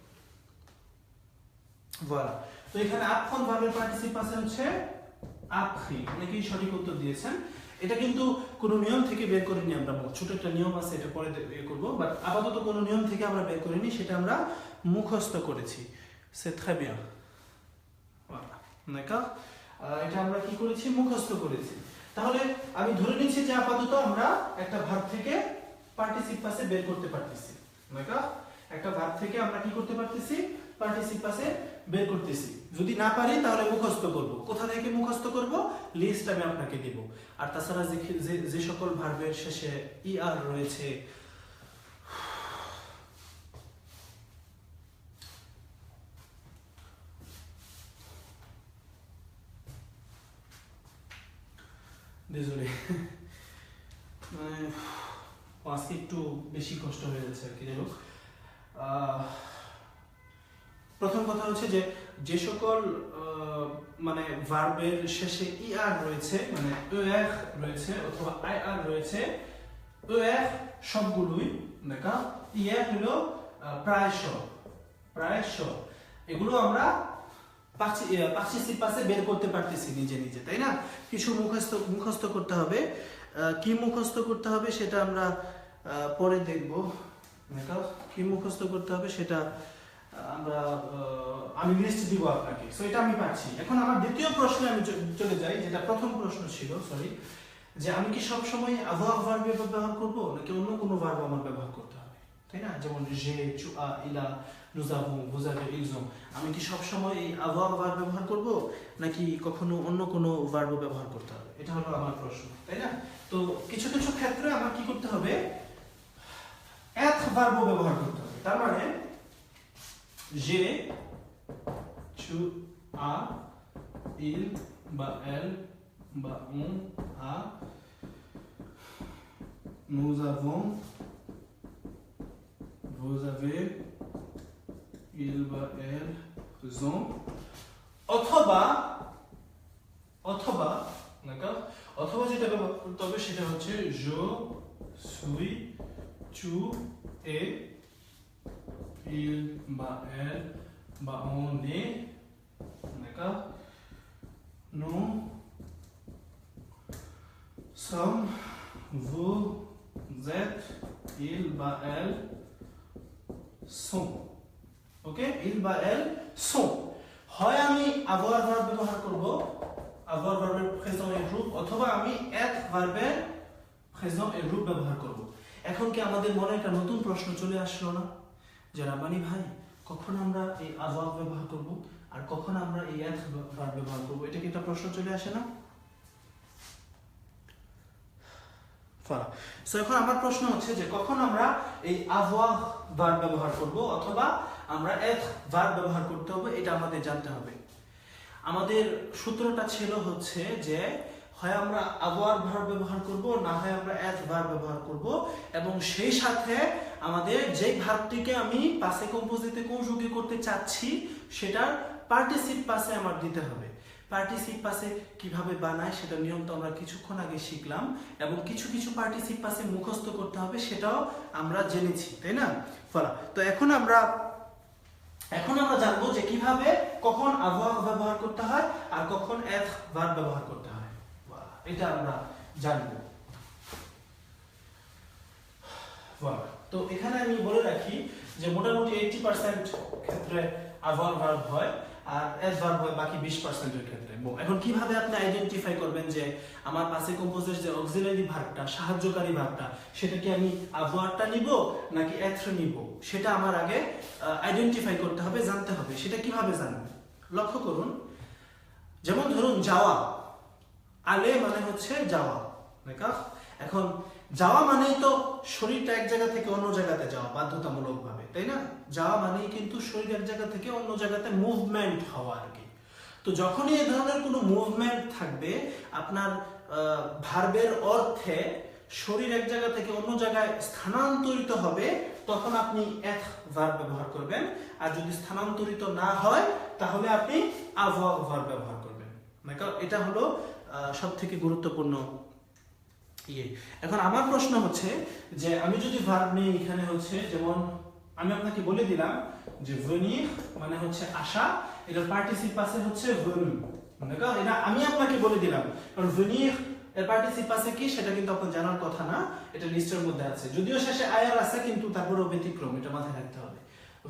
voilà, তো এখানে আপখন ভার্বের পার্টিসিপ আছে হচ্ছে appris, অনেকেই সঠিক উত্তর দিয়েছেন। এটা কিন্তু কোনো নিয়ম থেকে বের করিনি আমরা, ছোট একটা নিয়ম আছে, এটা পরে বের করব, বাট আপাতত কোনো নিয়ম থেকে আমরা বের করিনি, সেটা আমরা মুখস্থ করেছি। c'est très bien, voilà, d'accord, এটা আমরা কি করেছি, মুখস্থ করেছি। তাহলে আমি ধরে নিচ্ছি যে আপাতত আমরা একটা ভার্ব থেকে পার্টিসিপ পাসে বের করতে পারতেছি, দেখো একটা ভার্ব থেকে আমরা কি করতে পারতেছি, পার্টিসিপ পাসে বের করতেছি। যদি না পারি তাহলে মুখস্থ করব। কোথা থেকে মুখস্থ করব, লিস্ট আমি আপনাকে দেব। আর তাছাড়া যে সকল ভার্বের শেষে ই আর রয়েছে, désolé, আজকে একটু বেশি কষ্ট হয়ে যাচ্ছে আর কি। যাই হোক, প্রথম কথা হচ্ছে যে যে সকল মানে ভার্বের শেষে ই আর রয়েছে, মানে er রয়েছে অথবা আই আর রয়েছে, er সবগুলোই দেখা, er হলো প্রায়শ, প্রায়শ, এগুলো আমরা পার্টিসিপ পাসে বের করতে পারতেছি নিজে নিজে, তাই না? কিছু মুখস্থ করতে হবে, কি মুখস্থ করতে হবে সেটা আমরা পরে দেখব, দেখো কি মুখস্থ করতে হবে সেটা আমি লিস্ট দিব আপনাকে। সো এটা আমি পাচ্ছি। এখন আমার দ্বিতীয় প্রশ্নে আমি চলে যাই, যেটা প্রথম প্রশ্ন ছিল, সরি, যে আমি কি সব সময় avoir ভার্ব ব্যবহার করব নাকি অন্য কোনো ভার্ব আমার ব্যবহার করতে হবে, তাই না? যেমন j'ai, tu as, il a, nous avons, vous avez, ils ont। আমি কি সব সময় এই avoir ভার্ব ব্যবহার করব নাকি কখনো অন্য কোনো ভার্ব ব্যবহার করতে হবে? এটা হলো আমার প্রশ্ন, তাই না? তো কিছু কিছু ক্ষেত্রে আমার কি করতে হবে, être ভার্ব ব্যবহার করতে হবে। তার মানে j'ai, tu as, il বা elle বা on a, nous avons, vous avez, il বা elle, ils ont, অথবা d'accord, অথবা যেটা ব্যবহার করতে হবে সেটা হচ্ছে je suis, tu es, il বা elle বা on est, d'accord, nous sommes, vous êtes, il বা elle sont, ok, il বা elle sont। হয় আমি avoir verb ব্যবহার করব, avoir ভার্বের présent et groupe, অথবা আমি être ভার্বের présent et groupe ব্যবহার করব। এখন কি আমাদের মনে একটা নতুন প্রশ্ন চলে আসলো না, যে রাব্বানি ভাই কখন আমরা এই avoir ব্যবহার করব আর কখন আমরা এই être ভার্ব ব্যবহার করব? এটা কি একটা প্রশ্ন চলে আসে না? সো এখন আমার প্রশ্ন হচ্ছে যে কখন আমরা এই avoir ভার্ব ব্যবহার করব অথবা আমরা être ভার্ব ব্যবহার করতে হবে, এটা আমাদের জানতে হবে। আমাদের সূত্রটা ছিল হচ্ছে যে হয় আমরা avoir ভার্ব ব্যবহার করব, না হয় আমরা être ভার্ব ব্যবহার করব, এবং সেই সাথে আমাদের যে ভার্বটিকে আমি পাসে কম্পোজিটে কনজুগে করতে চাচ্ছি সেটার পার্টিসিপ পাসে আমার দিতে হবে। পার্টিসিপ পাসে কিভাবে বানায় সেটা নিয়ম তো আমরা কিছুক্ষণ আগে শিখলাম, এবং কিছু কিছু পার্টিসিপ পাসে মুখস্থ করতে হবে সেটাও আমরা জেনেছি, তাই না? তো এখন আমরা জানবো যে কিভাবে কখন avoir ব্যবহার করতে হয় আর কখন être ভার্ব ব্যবহার করতে হয়, এটা আমরা জানবো। তো এখানে আমি বলে রাখি যে মোটামুটি 80% ক্ষেত্রে avoir ভার্ব হয় আর être ভার্ব হয় বাকি 20% এর ক্ষেত্রে। এখন কিভাবে আপনি আইডেন্টিফাই করবেন যে আমার পাসে কম্পোজের যে অক্সিলারি ভার্বটা, সাহায্যকারী ভার্বটা, সেটা কি আমি avairটা নিব নাকি être নিব, সেটা আমার আগে আইডেন্টিফাই করতে হবে, জানতে হবে। সেটা কিভাবে জানবেন? লক্ষ্য করুন, যেমন ধরুন যাওয়া, আলে মানে হচ্ছে যাওয়া, এখন যাওয়া মানেই তো শরীরটা এক জায়গা থেকে অন্য জায়গাতে যাওয়া বাধ্যতামূলক ভাবে, তাই না? যাওয়া মানেই কিন্তু শরীর এক জায়গা থেকে অন্য জায়গাতে মুভমেন্ট হওয়া আর কি। তো যখনই এই ধরনের কোনো মুভমেন্ট থাকবে, আপনার ভার্বের অর্থে শরীর এক জায়গা থেকে অন্য জায়গায় স্থানান্তরিত হবে, তখন আপনি être ভার্ব ব্যবহার করবেন। আর যদি স্থানান্তরিত না হয় তাহলে আপনি avoir ভার্ব ব্যবহার করবেন। এটা হলো সবথেকে গুরুত্বপূর্ণ ইয়ে। এখন আমার প্রশ্ন হচ্ছে যে আমি যদি ভার্ব নেই, এখানে হচ্ছে যেমন আমি আপনাকে বলে দিলাম যে venir মানে হচ্ছে আসা, এটার পার্টিসিপ পাসে হচ্ছে venu, এটা আমি আপনাকে বলে দিলাম, কারণ venir এর পার্টিসিপ পাসে কি সেটা কিন্তু আপনার জানার কথা না, এটা লিস্টের মধ্যে আছে, যদিও শেষে আয়ার আছে কিন্তু তারপরেও ব্যতিক্রম, এটা মাথায় রাখতে হবে।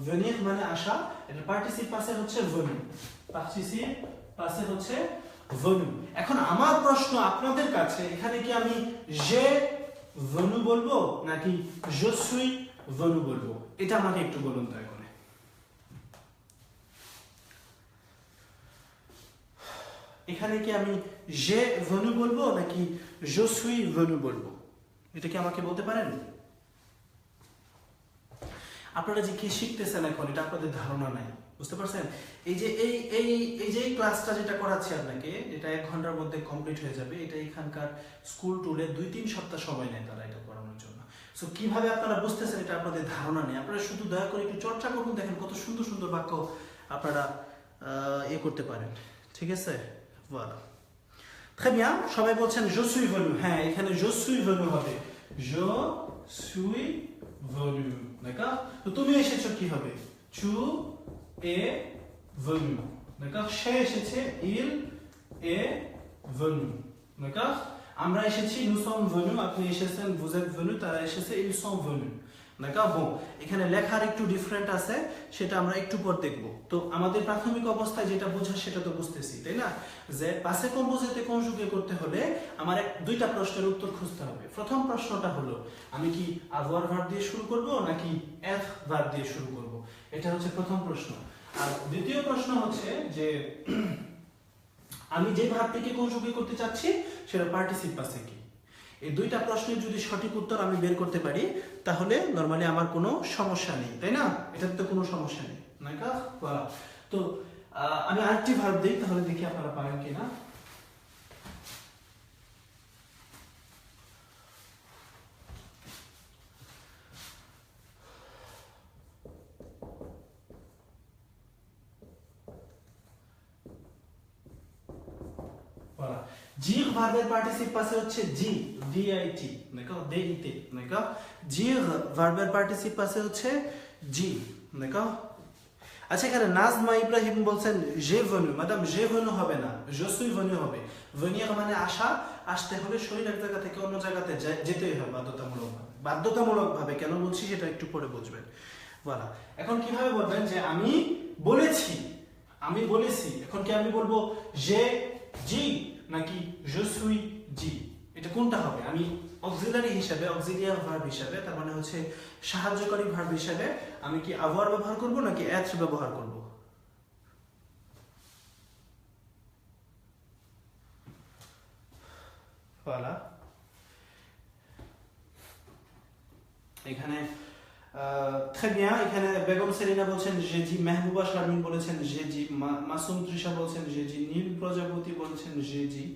venir মানে আসা, এটার পার্টিসিপ পাসে হচ্ছে venu, পার্টিসিপ পাসে হচ্ছে venu। এখন আমার প্রশ্ন আপনাদের কাছে, এখানে কি আমি j'ai venu বলবো নাকি je suis venu বলবো? এটা আমাকে একটু বলুন দয়া করে। এখানে কি আমি j'ai venu বলবো নাকি je suis venu বলবো? এটা কি আমাকে বলতে পারেন? আপনারা যে কি শিখতেছেন এখন, এটা আপনাদের ধারণা নাই, বুঝতে পারছেন? এই যে ক্লাসটা যেটা করাচ্ছি আপনাকে, এটা 1 ঘন্টার মধ্যে কমপ্লিট হয়ে যাবে। এটা এখানকার স্কুল টুলে 2-3 সপ্তাহ সময় নেয় তারা এটা করানোর জন্য। সো কিভাবে আপনারা বুঝতেছেন এটা আপনাদের ধারণা নেই। আপনারা শুধু দয়া করে একটু চর্চা করুন, দেখেন কত সুন্দর সুন্দর বাক্য আপনারা করতে পারেন। ঠিক আছে? voilà très bien। সবাই বলছেন je suis venu, হ্যাঁ এখানে je suis venu হবে je suis venu, d'accord? তো তুমি এসেছো কি হবে tu es venu, d'accord? সে এসেছে il est venu, d'accord? আমরা এসেছি nous sommes venus, আপনি এসেছেন vous êtes venus, তারা এসেছে ils sont venus। d'accord bon এখানে লেখার একটু ডিফারেন্ট আছে সেটা আমরা একটু পর দেখব তো আমাদের প্রাথমিক অবস্থায় যেটা বোঝা সেটা তো বুঝতেছি তাই না যে পাসে কম্পোজিটে কনজুগে করতে হলে আমার দুইটা প্রশ্নের উত্তর খুঁজতে হবে প্রথম প্রশ্নটা হলো আমি কি avoir ভার্ব দিয়ে শুরু করব নাকি être ভার্ব দিয়ে শুরু করব এটা হচ্ছে প্রথম প্রশ্ন আর দ্বিতীয় প্রশ্ন হচ্ছে যে আমি যে ভার্বটিকে কনজুগে করতে চাচ্ছি সেটা পার্টিসিপ পাসে কি এই দুইটা প্রশ্নের যদি সঠিক উত্তর আমি বের করতে পারি তাহলে নরমালি আমার কোনো সমস্যা নেই তাই না এটাতে তো কোনো সমস্যা নেই নাকি তো আমি আরেকটি ভার্ব দেই তাহলে দেখি আপনারা পারেন কিনা Voilà. Dire ভার্বের পার্টিসিপ পাসে হচ্ছে জি dit d'accord dit d'accord dire ভার্বের পার্টিসিপ পাসে হচ্ছে জি d'accord আচ্ছা এখানে নাজমা ইব্রাহিম বলছেন j'ai venu madam j'ai venu হবে না je suis venu হবে venir মানে আসা আসতে হলে শরীর এক জায়গা থেকে অন্য জায়গাতে যেতেই হবে বাধ্যতামূলকভাবে কেন বলছি সেটা একটু পরে বুঝবেন voilà এখন কিভাবে বলবেন যে আমি বলেছি এখন কি আমি বলবো j'ai জি নাকি je suis জি এটা কোনটা হবে আমি অক্সিলারি হিসেবে অক্সিলিয়ারি ভার্ব হিসেবে তার মানে হচ্ছে সাহায্যকারী ভার্ব হিসেবে আমি কি avoir ব্যবহার করব নাকি être ব্যবহার করব voilà এখানে très bien এখানে বেগম সেলিনা বলেন j'ai dit মেহবুবা শারমিন বলেছেন j'ai dit মাসুম তৃষা বলেছেন j'ai dit নীল প্রজাপতি বলেছেন j'ai dit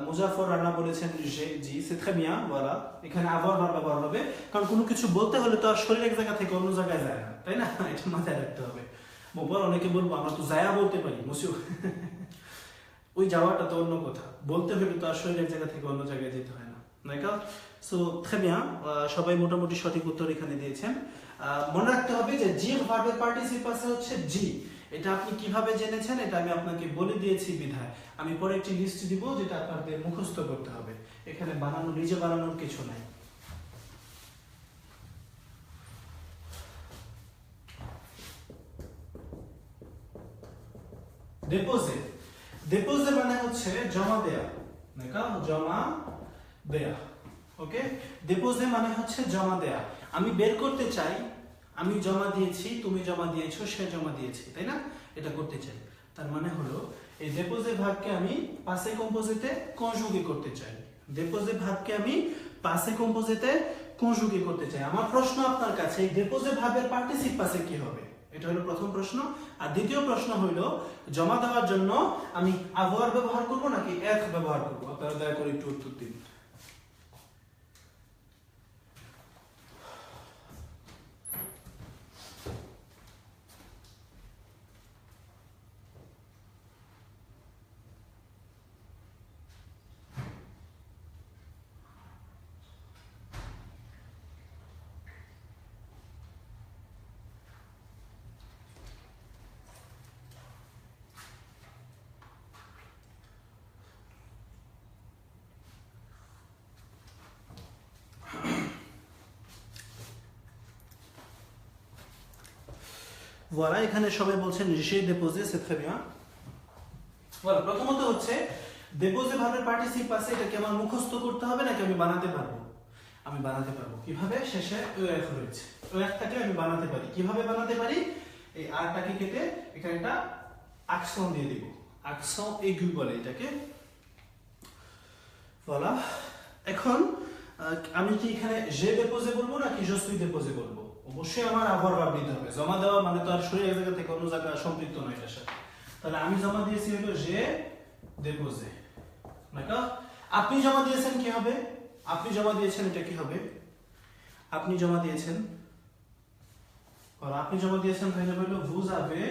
মুজাফর রানা বলেছেন j'ai dit c'est très bien voilà এখানে avoir ভার্ব ব্যবহার হবে কারণ কোনো কিছু বলতে হলে তো আর শরীর এক জায়গা থেকে অন্য জায়গায় যায় না তাই না এটা মাথায় রাখতে হবে মোবাইল অনেকে বলবো আমরা তো যায়া বলতে পারি মুসিও ওই যাওয়াটা তো অন্য কথা বলতে হলে তো আর শরীর এক জায়গা থেকে অন্য জায়গায় যেতে হয় না d'accord সো très bien সবাই মোটামুটি সঠিক উত্তর এখানে দিয়েছেন মনে রাখতে হবে যে জির ভার্বের পার্টিসিপ পাসে হচ্ছে জি এটা আপনি কিভাবে জেনেছেন এটা আমি আপনাকে বলে দিয়েছি বিধায় আমি পরে একটি লিস্ট দিব যেটা আপনাদের মুখস্থ করতে হবে এখানে নিজে বানানোর কিছু নাই déposer মানে হচ্ছে জমা দেয়া d'accord জমা দেয়া ওকে déposer মানে হচ্ছে জমা দেয়া আমি বের করতে চাই আমি জমা দিয়েছি তুমি জমা দিয়েছো সে জমা দিয়েছে তাই না এটা করতে চাই তার মানে হলো এই déposer ভার্বকে আমি পাসে কম্পোজিটে কনজুগে করতে চাই déposer ভার্বকে আমি পাসে কম্পোজিটে কনজুগে করতে চাই আমার প্রশ্ন আপনার কাছে এই déposer ভার্বের পার্টিসিপ পাসে কি হবে এটা হলো প্রথম প্রশ্ন আর দ্বিতীয় প্রশ্ন হলো জমা দেওয়ার জন্য আমি avoir ব্যবহার করব নাকি être ব্যবহার করব আপনারা দয়া করে একটু উত্তর দিন voilà এখানে সবাই বলছেন j'ai déposé c'est très bien voilà প্রথমত হচ্ছে déposer ভার্বের পার্টিসিপ পাসে এটা কি আমার মুখস্থ করতে হবে নাকি আমি বানাতে পারবো আমি বানাতে পারবো কিভাবে শেষে ওএফ রয়েছে ওএফ থাকলে আমি বানাতে পারি কিভাবে বানাতে পারি এই আরটাকে কেটে এখানে একটা accent দিয়ে দিব accent aigu বলে এটাকে voilà এখন আমি কি এখানে j'ai déposé বলবো নাকি je suis déposé বলবো অবশ্যই আমার avoir ভার্ব দিতে হবে জমা দেওয়া মানে তো আর শরীর এক জায়গা থেকে অন্য জায়গায় সম্পৃক্ত নয় এটার সাথে তাহলে আমি জমা দিয়েছি হলো j'ai déposé d'accord আপনি জমা দিয়েছেন কি হবে আপনি জমা দিয়েছেন এটা কি হবে আপনি জমা দিয়েছেন আর আপনি জমা দিয়েছেন হয়ে যাবে হলো vous avez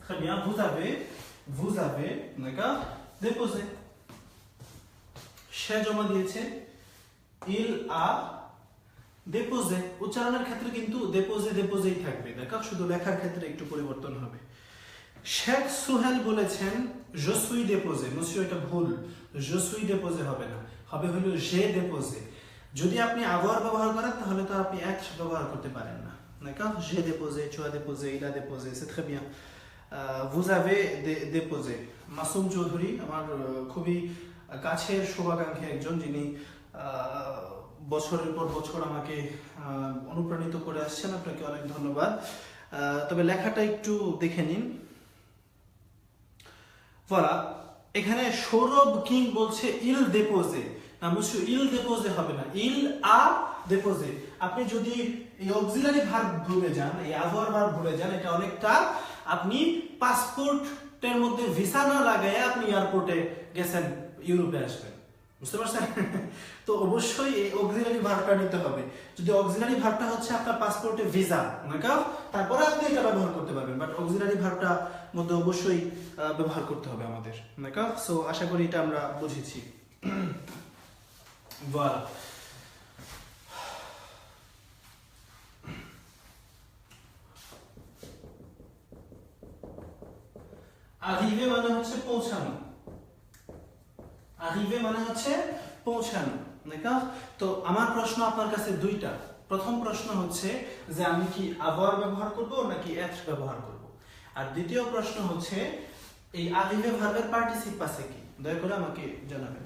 très bien vous avez d'accord déposé সে জমা দিয়েছে il a déposé উচ্চারণের ক্ষেত্রে কিন্তু déposéই থাকবে দেখো শুধু লেখার ক্ষেত্রে একটু পরিবর্তন হবে শেখ সুহেল বলেছেন je suis déposé monsieur এটা ভুল je suis déposé হবে না হবে হলো j'ai déposé যদি আপনি avoir ব্যবহার করেন তাহলে তো আপনি être ব্যবহার করতে পারেন না, d'accord? J'ai déposé, tu as déposé, il a déposé, c'est très bien. Vous avez déposé. Masum Chowdhury আমার খুবই কাছের শুভাকাঙ্ক্ষী একজন, যিনি বছরের পর বছর আমাকে অনুপ্রাণিত করে আসছেন, আপনাকে অনেক ধন্যবাদ। তবে লেখাটা একটু দেখে নিন। voilà, এখানে সৌরভ কিং বলছে il déposé, না monsieur il déposé হবে না, il a déposé। আপনি যদি এই অক্সিলারি ভার্ব ভুলে যান, এই avoir ভার্ব ভুলে যান, এটা অনেকটা আপনি পাসপোর্টের মধ্যে ভিসা না লাগায় আপনি এয়ারপোর্টে গেছেন ইউরোপে আসবেন, বুঝতে পারছেন? তো অবশ্যই এই অক্সিলারি ভার্বটা নিতে হবে। যদি অক্সিলারি ভার্বটা হচ্ছে আপনার পাসপোর্টে ভিসা, তারপরে আপনি এটা ব্যবহার করতে পারবেন, বাট অক্সিলারি ভার্বটা মধ্যে অবশ্যই ব্যবহার করতে হবে আমাদের, সো আশা করি এটা আমরা বুঝেছি। voilà, arriver মানে হচ্ছে পৌঁছানো, arriver মানে হচ্ছে পৌঁছানো, তো আমার প্রশ্ন আপনার কাছে দুইটা। প্রথম প্রশ্ন হচ্ছে যে আমি কি avoir ব্যবহার করব নাকি être ব্যবহার করব, আর দ্বিতীয় প্রশ্ন হচ্ছে এই arriver ভার্বের পার্টিসিপ আছে কি, দয়া করে আমাকে জানাবেন।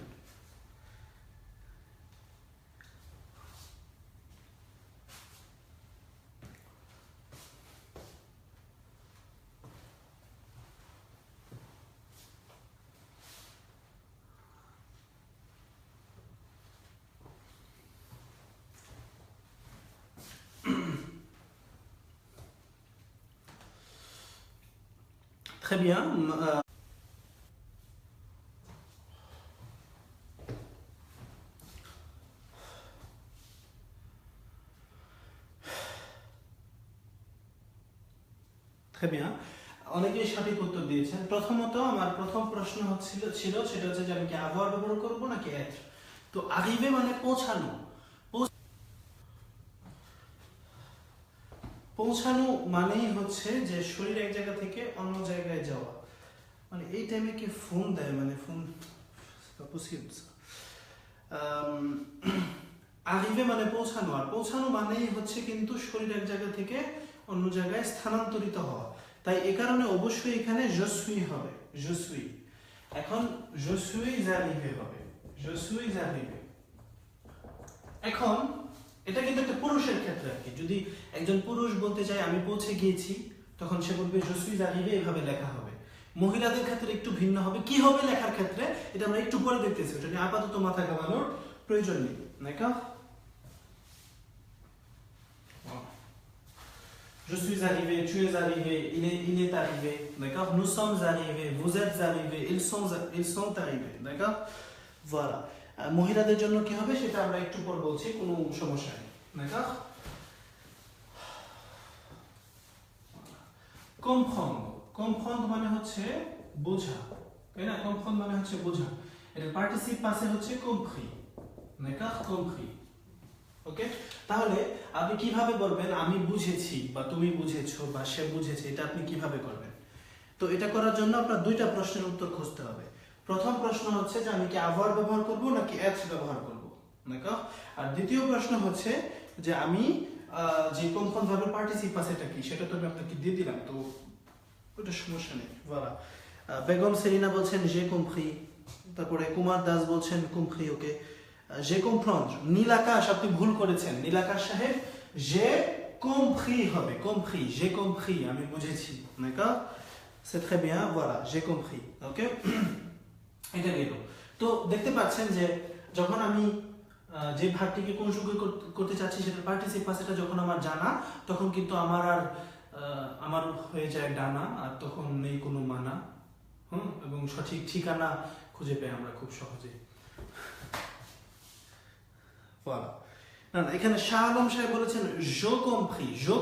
Très bien. Très bien. অনেকেই সঠিক উত্তর দিয়েছেন। প্রথমত আমার প্রথম প্রশ্ন ছিল সেটা হচ্ছে যে আমি কি avoir ব্যবহার করব নাকি être। তো arriver মানে পৌঁছানো, পৌঁছানো মানেই হচ্ছে যে শরীর এক জায়গা থেকে অন্য জায়গায় যাওয়া। মানে এই টাইমে কি ফোন দেয়, মানে ফোন arriver মানে পৌঁছানো, আর পৌঁছানো মানেই হচ্ছে কিন্তু শরীর এক জায়গা থেকে অন্য জায়গায় স্থানান্তরিত হওয়া। তাই এই কারণে অবশ্যই এখানে je suis হবে, je suis। এখন je suis arrivé হবে, je suis arrivé। এখন এটা কিন্তু একটা পুরুষের ক্ষেত্রে আর কি, যদি একজন পুরুষ বলতে চায় আমি পৌঁছে গিয়েছি, তখন সে বলবে je suis arrivé, এভাবে লেখা হবে। মহিলাদের ক্ষেত্রে একটু ভিন্ন হবে। কি হবে লেখার ক্ষেত্রে এটা আমরা একটু পরে দেখতেছি, ওটা নিয়ে আপাতত মাথা ঘামানোর প্রয়োজন নেই, Je suis arrivé, tu es arrivé, il est arrivé, d'accord? Nous sommes arrivés, vous êtes arrivés, ils sont arrivés, d'accord? Voilà. মহিলাদের জন্য কি হবে সেটা আমরা একটু পর বলছি, কোনো সমস্যা নেই, d'accord? comprendre, comprendre মানে হচ্ছে বোঝা, তাই না? comprendre মানে হচ্ছে বোঝা, এর পার্টিসিপ পাশে হচ্ছে compris, d'accord? compris। ওকে, তাহলে আপনি কিভাবে বলবেন আমি বুঝেছি বা তুমি বুঝেছো বা সে বুঝেছে, এটা আপনি কিভাবে করবেন? তো এটা করার জন্য আপনার দুইটা প্রশ্নের উত্তর খুঁজতে হবে। প্রথম প্রশ্ন হচ্ছে যে আমি কি avoir ব্যবহার করব নাকি être ব্যবহার করব, d'accord? আর দ্বিতীয় প্রশ্ন হচ্ছে যে আমি যে comprendre ভার্বের পার্টিসিপ আছে এটা কি, সেটা তো আমি আপনাকে দিয়ে দিলাম, তো ওটা সমস্যা নেই। voilà, বেগম সেলিনা বলছেন j'ai compris, তারপরে কুমার দাস বলছেন compris, ওকে। j'ai comprendre, নীল আকাশ আপনি ভুল করেছেন, নীল আকাশ সাহেব j'ai compris হবে, compris, j'ai compris, আমি বুঝেছি, d'accord? c'est très bien, voilà, j'ai compris, ওকে। এটা গেল। তো দেখতে পাচ্ছেন যে যখন আমি যে ভার্বটিকে কনজুগেট করতে চাচ্ছি সেটার পার্টিসিপ পাসেটা যখন আমার জানা, তখন কিন্তু আমার হয়ে যায় ডানা, আর তখন নেই কোনো মানা, এবং সঠিক ঠিকানা খুঁজে পাই আমরা খুব সহজে। voilà, না এখানে শাহ আলম সাহেব বলেছেন je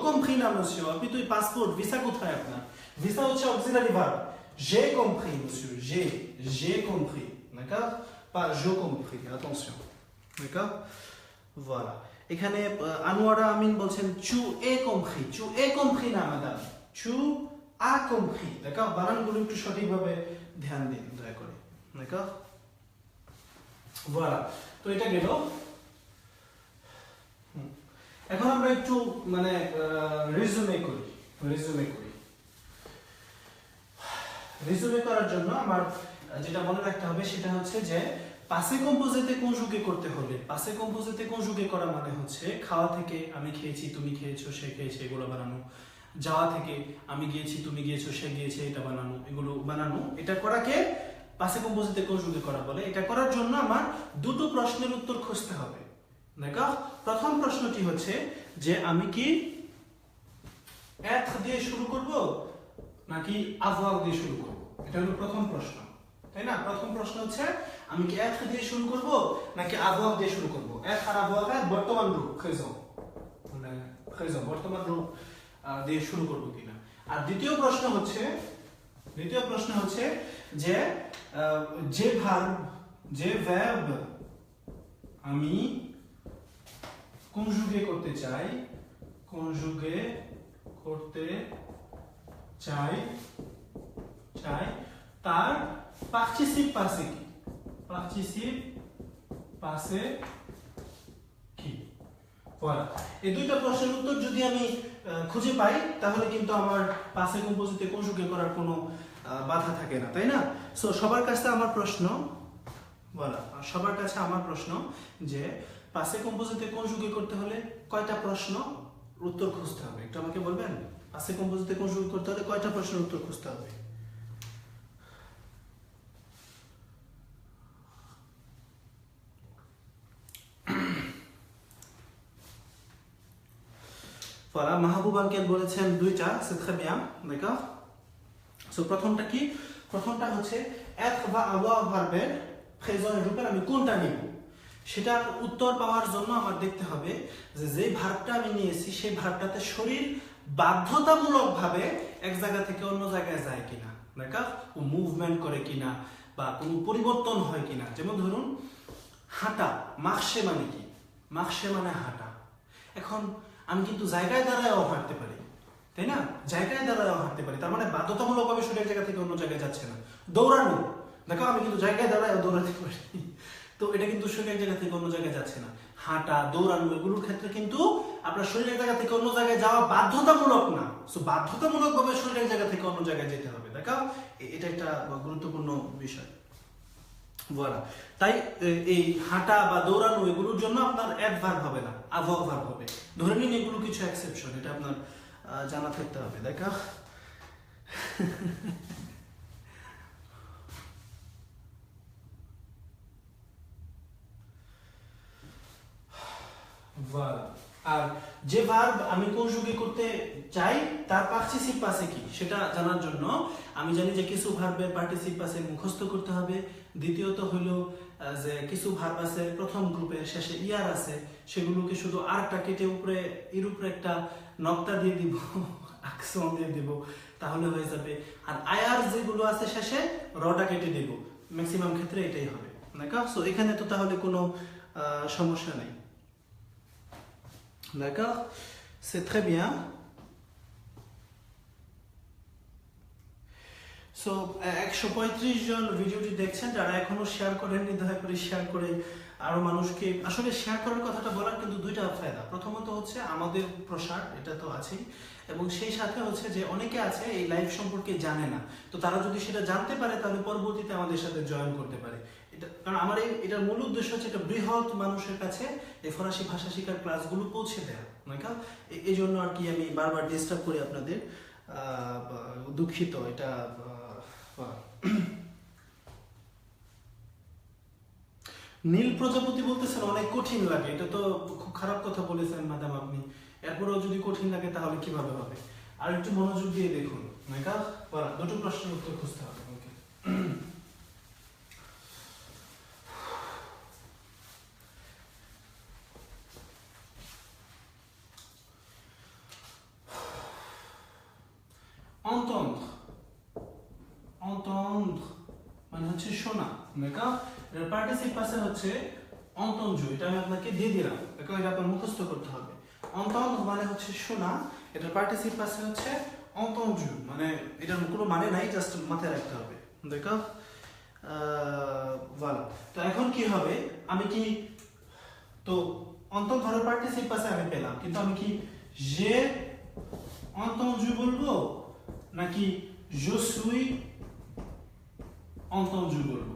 compris না monsieur, আপনি তো পাসপোর্ট ভিসা কোথায় আপনার? ভিসা হচ্ছে auxiliary verb, j'ai compris monsieur, j'ai compris, d'accord? pas je compris, attention, d'accord? voilà, এখানে আনোয়ারা আমিন বলছেন tu es compris না madam, tu as compris, d'accord? বানানগুলো একটু সঠিকভাবে ধ্যান দিন দয়া করে, d'accord? voilà, তো এটা গেল। এখন আমরা একটু মানে রিজুমে করি। রিজুমে করার জন্য আমার যেটা মনে রাখতে হবে সেটা হচ্ছে যে পাসে কম্পোজিটে কনজুগে করতে হলে, পাসে কম্পোজিটে কনজুগে করা মানে হচ্ছে খাওয়া থেকে আমি খেয়েছি, তুমি খেয়েছো, সে খেয়েছে, এগুলো বানানো। যাওয়া থেকে আমি গিয়েছি, তুমি গিয়েছো, সে গিয়েছে, এটা বানানো, এগুলো বানানো। এটা করাকে পাসে কম্পোজিটে কনজুগে করা বলে। এটা করার জন্য আমার দুটো প্রশ্নের উত্তর খুঁজতে হবে। দেখো, প্রথম প্রশ্নটি হচ্ছে যে আমি কি être দিয়ে শুরু করব নাকি avoir দিয়ে শুরু করব, এটা হলো প্রথম প্রশ্ন, তাই না? প্রথম প্রশ্ন হচ্ছে আমি কি être দিয়ে শুরু করব নাকি avoir দিয়ে শুরু করব। être আর avoir এর বর্তমান রূপ présent, মানে présent বর্তমান রূপ দিয়ে শুরু করব কিনা। আর দ্বিতীয় প্রশ্ন হচ্ছে যে যে verb আমি কনজুগে করতে চাই তার পার্টিসিপ পাসে কি। voilà, এই দুইটা প্রশ্নের উত্তর যদি আমি খুঁজে পাই তাহলে কিন্তু আমার পাসে কম্পোজিটে কনজুগে করার কোনো বাধা থাকে না, তাই না? সো সবার কাছে আমার প্রশ্ন যে পাসে কম্পোজিটে কনজুগে করতে হলে কয়টা প্রশ্ন উত্তর খুঁজতে হবে, একটু আমাকে বলবেন? পাসে কম্পোজিটে কনজুগে করতে হলে কয়টা প্রশ্নের উত্তর খুঁজতে হবে? voilà, মাহবুব আঙ্কেল বলেছেন দুইটা, c'est très bien, d'accord? So প্রথমটা কি? প্রথমটা হচ্ছে être বা avoir ভার্বের প্রেজেন্ট রূপের আমি কোনটা নিব, সেটার উত্তর পাওয়ার জন্য আমার দেখতে হবে যে ভার্বটা আমি নিয়েছি সেই ভার্বটাতে শরীর বাধ্যতামূলকভাবে এক জায়গা থেকে অন্য জায়গায় যায় কিনা, দেখো, ও মুভমেন্ট করে কিনা বা কোনো পরিবর্তন হয় কিনা। যেমন ধরুন হাঁটা, মার্শে মানে কি? মার্শে মানে হাঁটা। এখন আমি কিন্তু জায়গায় দাঁড়ায়ও হাঁটতে পারি, তাই না? জায়গায় দাঁড়ায়ও হাঁটতে পারি, তার মানে বাধ্যতামূলকভাবে শরীর এক জায়গা থেকে অন্য জায়গায় যাচ্ছে না। দৌড়ানো, দেখো আমি কিন্তু জায়গায় দাঁড়ায়ও দৌড়াতে পারি, তো এটা কিন্তু শরীর এক জায়গা থেকে অন্য জায়গায় যাচ্ছে না। হাঁটা, দৌড়ানো এগুলোর ক্ষেত্রে কিন্তু আপনার শরীর এক জায়গা থেকে অন্য জায়গায় যাওয়া বাধ্যতামূলক না। সো বাধ্যতামূলকভাবে শরীর এক জায়গা থেকে অন্য জায়গায় যেতে হবে, দেখো এটা একটা গুরুত্বপূর্ণ বিষয়। voilà, তাই এই হাঁটা বা দৌড়ানো এগুলোর জন্য আপনার অ্যাডভার্ব হবে না, avoir ভার্ব হবে। ধরে নিন এগুলো কিছু এক্সেপশন, এটা আপনার জানা থাকতে হবে, দেখো। voilà, আর যে ভার্ব আমি কনজুগে করতে চাই তার পার্টিসিপ পাসে কি সেটা জানার জন্য আমি জানি যে কিছু ভার্বের পার্টিসিপ পাসে মুখস্থ করতে হবে। দ্বিতীয়ত হলো যে কিছু ভার্ব আছে প্রথম গ্রুপের শেষে ইয়ার আছে, সেগুলোকে শুধু আরটা কেটে উপরে এর উপরে একটা নকটা দিয়ে দিব, আকসন দিয়ে দিব, তাহলে হয়ে যাবে। আর আয়ার যেগুলো আছে শেষে রটা কেটে দিব, ম্যাক্সিমাম ক্ষেত্রে এটাই হবে, দেখো। সো এখানে তো তাহলে কোনো সমস্যা নেই, d'accord, c'est très bien. So 135 জন ভিডিওটি দেখছেন, যারা এখনো শেয়ার করেননি দয়া করে শেয়ার করে আরো মানুষকে, আসলে শেয়ার করার কথাটা বলার কিন্তু দুইটা ফায়দা। প্রথমত হচ্ছে আমাদের প্রসার, এটা তো আছেই, এবং সেই সাথে হচ্ছে যে অনেকে আছে এই লাইভ সম্পর্কে জানে না, তো তারা যদি সেটা জানতে পারে তাহলে পরবর্তীতে আমাদের সাথে জয়েন করতে পারে। এটা কারণ আমার এটার মূল উদ্দেশ্য হচ্ছে এটা বৃহৎ মানুষের কাছে এই ফরাসি ভাষা শেখার ক্লাসগুলো পৌঁছে দেওয়া, এই জন্য আর কি আমি বারবার ডিস্টার্ব করি আপনাদের, দুঃখিত। এটা নীল প্রজাপতি বলতেছেন অনেক কঠিন লাগে, এটা তো খুব খারাপ কথা বলেছেন ম্যাডাম আপনি, এরপরেও যদি কঠিন লাগে তাহলে কিভাবে হবে? আর একটু মনোযোগ দিয়ে দেখুন, দুটো প্রশ্নের উত্তর খুঁজতে হবে। ওকে, entendre মানে হচ্ছে শোনা, দেখো পার্টিসিপ পাসে হচ্ছে entendre, এটা আমি আপনাকে দিয়ে দিলাম, দেখো এটা আপনার মুখস্থ করতে হবে। entendre মানে হচ্ছে শোনা, এটা পার্টিসিপ পাসে হচ্ছে entendu, মানে এটার কোনো মানে নাই, জাস্ট মাথায় রাখতে হবে, দেখো। voilà, তো এখন কি হবে, আমি কি তো entendre ধরো পার্টিসিপ পাসে আমি পেলাম, কিন্তু আমি কি j'ai entendu বলবো নাকি je suis entendu বলবো?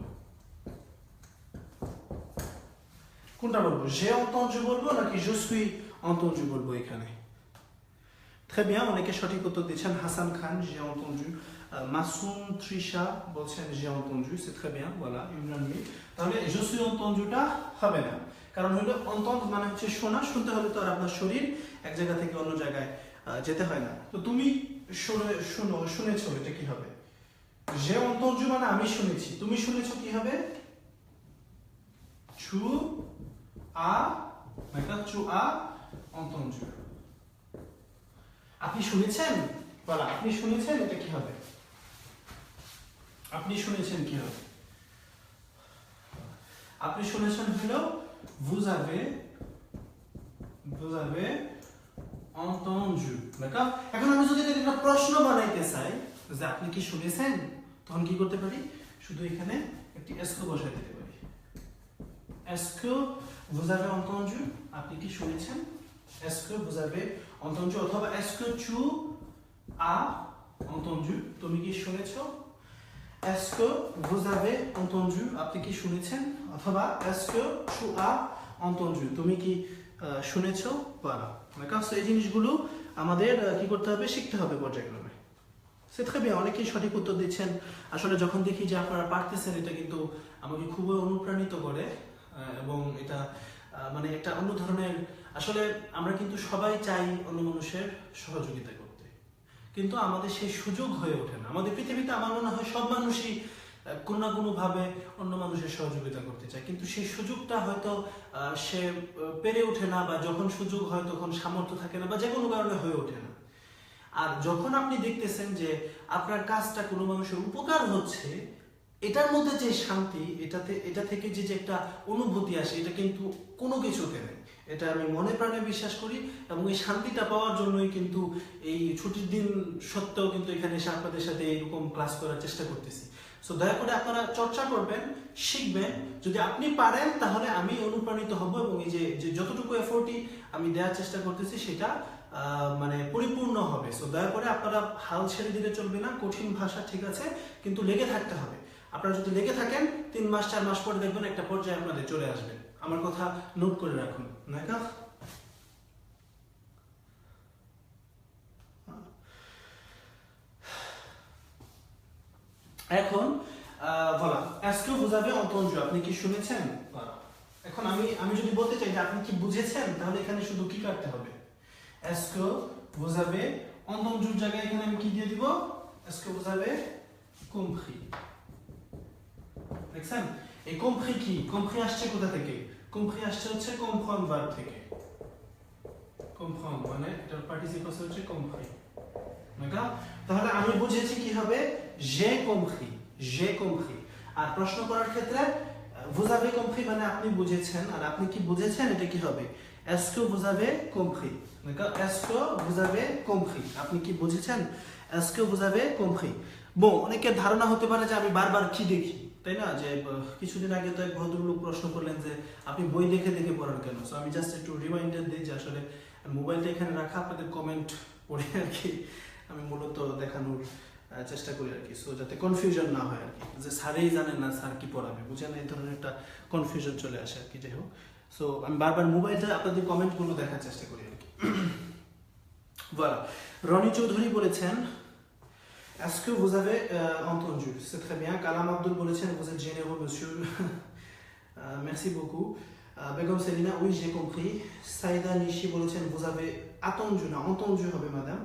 কোনটা বলবো? j'ai entendu বলবো নাকি je suis entendu বলবো এখানে? Très bien, অনেকে সঠিক উত্তর দিচ্ছেন। হাসান খান j'ai entendu, মাসুম তৃষা বলছেন j'ai entendu, c'est très bien, voilà, Imran me. তাহলে je suis entenduটা হবে না, কারণ হলো entendre মানে হচ্ছে শোনা, শুনতে হলে তো আর আপনার শরীর এক জায়গা থেকে অন্য জায়গায় যেতে হয় না। তো তুমি শুনেছো, এটা কি হবে? j'ai entendu মানে আমি শুনেছি, তুমি শুনেছো কি হবে? tu as entendu। আপনি শুনেছেন, বলা আপনি শুনেছেন, এটা কি হবে? আপনি শুনেছেন কি হবে? আপনি শুনেছেন হলো vous avez entendu, d'accord? এখন আমি যদি একটা প্রশ্ন বানাইতে চাই যে আপনি কি শুনেছেন, তখন কি করতে পারি? শুধু এখানে একটি est-ce que বসাই দিতে পারি। est-ce que vous avez entendu, আপনি কি শুনেছেন? est-ce que vous avez entendu, অথবা est-ce que tu as entendu, তুমি কি শুনেছো? est-ce que vous avez entendu, আপনি কি শুনেছেন? অথবা est-ce que tu as entendu, তুমি কি শুনেছো? বলা, d'accord? এই জিনিসগুলো আমাদের কি করতে হবে? শিখতে হবে পর্যায়ক্রমে। c'est très bien, অনেকেই সঠিক উত্তর দিচ্ছেন। আসলে যখন দেখি যে আপনারা পারতেছেন, এটা কিন্তু আমাকে খুবই অনুপ্রাণিত করে, এবং এটা মানে একটা অন্য ধরনের, আসলে আমরা কিন্তু সবাই চাই অন্য মানুষের সহযোগিতা করতে, কিন্তু আমাদের সেই সুযোগ হয়ে ওঠে না। আমাদের পৃথিবীতে আমার মনে হয় সব মানুষই কোনো না কোনো ভাবে অন্য মানুষের সহযোগিতা করতে চায়, কিন্তু সেই সুযোগটা হয়তো সে পেরে ওঠে না, বা যখন সুযোগ হয় তখন সামর্থ্য থাকে না, বা যে কোনো কারণে হয়ে ওঠে না। আর যখন আপনি দেখতেছেন যে আপনার কাজটা কোনো মানুষের উপকার হচ্ছে, এটার মধ্যে যে শান্তি, এটা থেকে যে একটা অনুভূতি আসে, এটা কিন্তু কোনো কিছুতে নেই। এটা আমি মনে প্রাণে বিশ্বাস করি, এবং এই শান্তিটা পাওয়ার জন্যই কিন্তু এই ছুটির দিন সত্ত্বেও কিন্তু এখানে এসে আপনাদের সাথে এরকম ক্লাস করার চেষ্টা করতেছি। সো দয়া করে আপনারা চর্চা করবেন, শিখবেন। যদি আপনি পারেন তাহলে আমি অনুপ্রাণিত হব, এবং এই যে যতটুকু এফোর্টই আমি দেওয়ার চেষ্টা করতেছি সেটা মানে পরিপূর্ণ হবে। সো দয়া করে আপনারা হাল ছেড়ে দিলে চলবে না। কঠিন ভাষা ঠিক আছে, কিন্তু লেগে থাকতে হবে। আপনারা যদি লেগে থাকেন 3 মাস 4 মাস পরে দেখবেন একটা পর্যায়ে আপনাদের চলে আসবে। আমার কথা নোট করে রাখুন, d'accord? এখন voilà, est-ce que vous avez entendu, আপনি কি শুনেছেন? voilà, এখন আমি যদি বলতে চাই যে আপনি কি বুঝেছেন, তাহলে এখানে শুধু কি কাটতে হবে? est-ce que vous avez entendu জায়গায় এখানে আমি কি দিয়ে দিব? est-ce que vous avez compris, দেখছেন? এই compris কি? compris আসছে কোথা থেকে? compris আসছে হচ্ছে comprendre verb থেকে। comprendre মানে এটার পার্টিসিপল হচ্ছে compris, d'accord? তাহলে আমি বুঝেছি কি হবে? j'ai compris। আর প্রশ্ন করার ক্ষেত্রে vous avez compris মানে আপনি বুঝেছেন, আর আপনি কি বুঝেছেন এটা কি হবে? est-ce que vous avez compris, d'accord? est-ce que vous avez compris, আপনি কি বুঝেছেন? est-ce que vous avez compris। bon, অনেকের ধারণা হতে পারে যে আমি বারবার কি দেখি, তাই না? যে কিছুদিন আগে তো এক ভদ্রলোক প্রশ্ন করলেন যে আপনি বই দেখে দেখে পড়ান কেন। সো আমি জাস্ট একটু রিমাইন্ডার দিই যে আসলে মোবাইলটা এখানে রাখা, আপনাদের কমেন্ট পড়ে আর কি আমি মূলত দেখানোর চেষ্টা করি আর কি। সো যাতে কনফিউশন না হয় আর কি, যে স্যারেই জানেন না স্যার কি পড়াবে, বুঝেন? এই ধরনের একটা কনফিউশন চলে আসে আর কি। যাই হোক, সো আমি বারবার মোবাইলটা আপনাদের কমেন্টগুলো দেখার চেষ্টা করি আর কি। voilà, রনি চৌধুরী বলেছেন est-ce que vous avez entendu, c'est très bien। কালাম আব্দুল বলেছেন vous êtes généreux monsieur, merci beaucoup। Begum Selina oui j'ai compris। Saida নিশি বলেছেন vous avez attendu, না entendu হবে madame।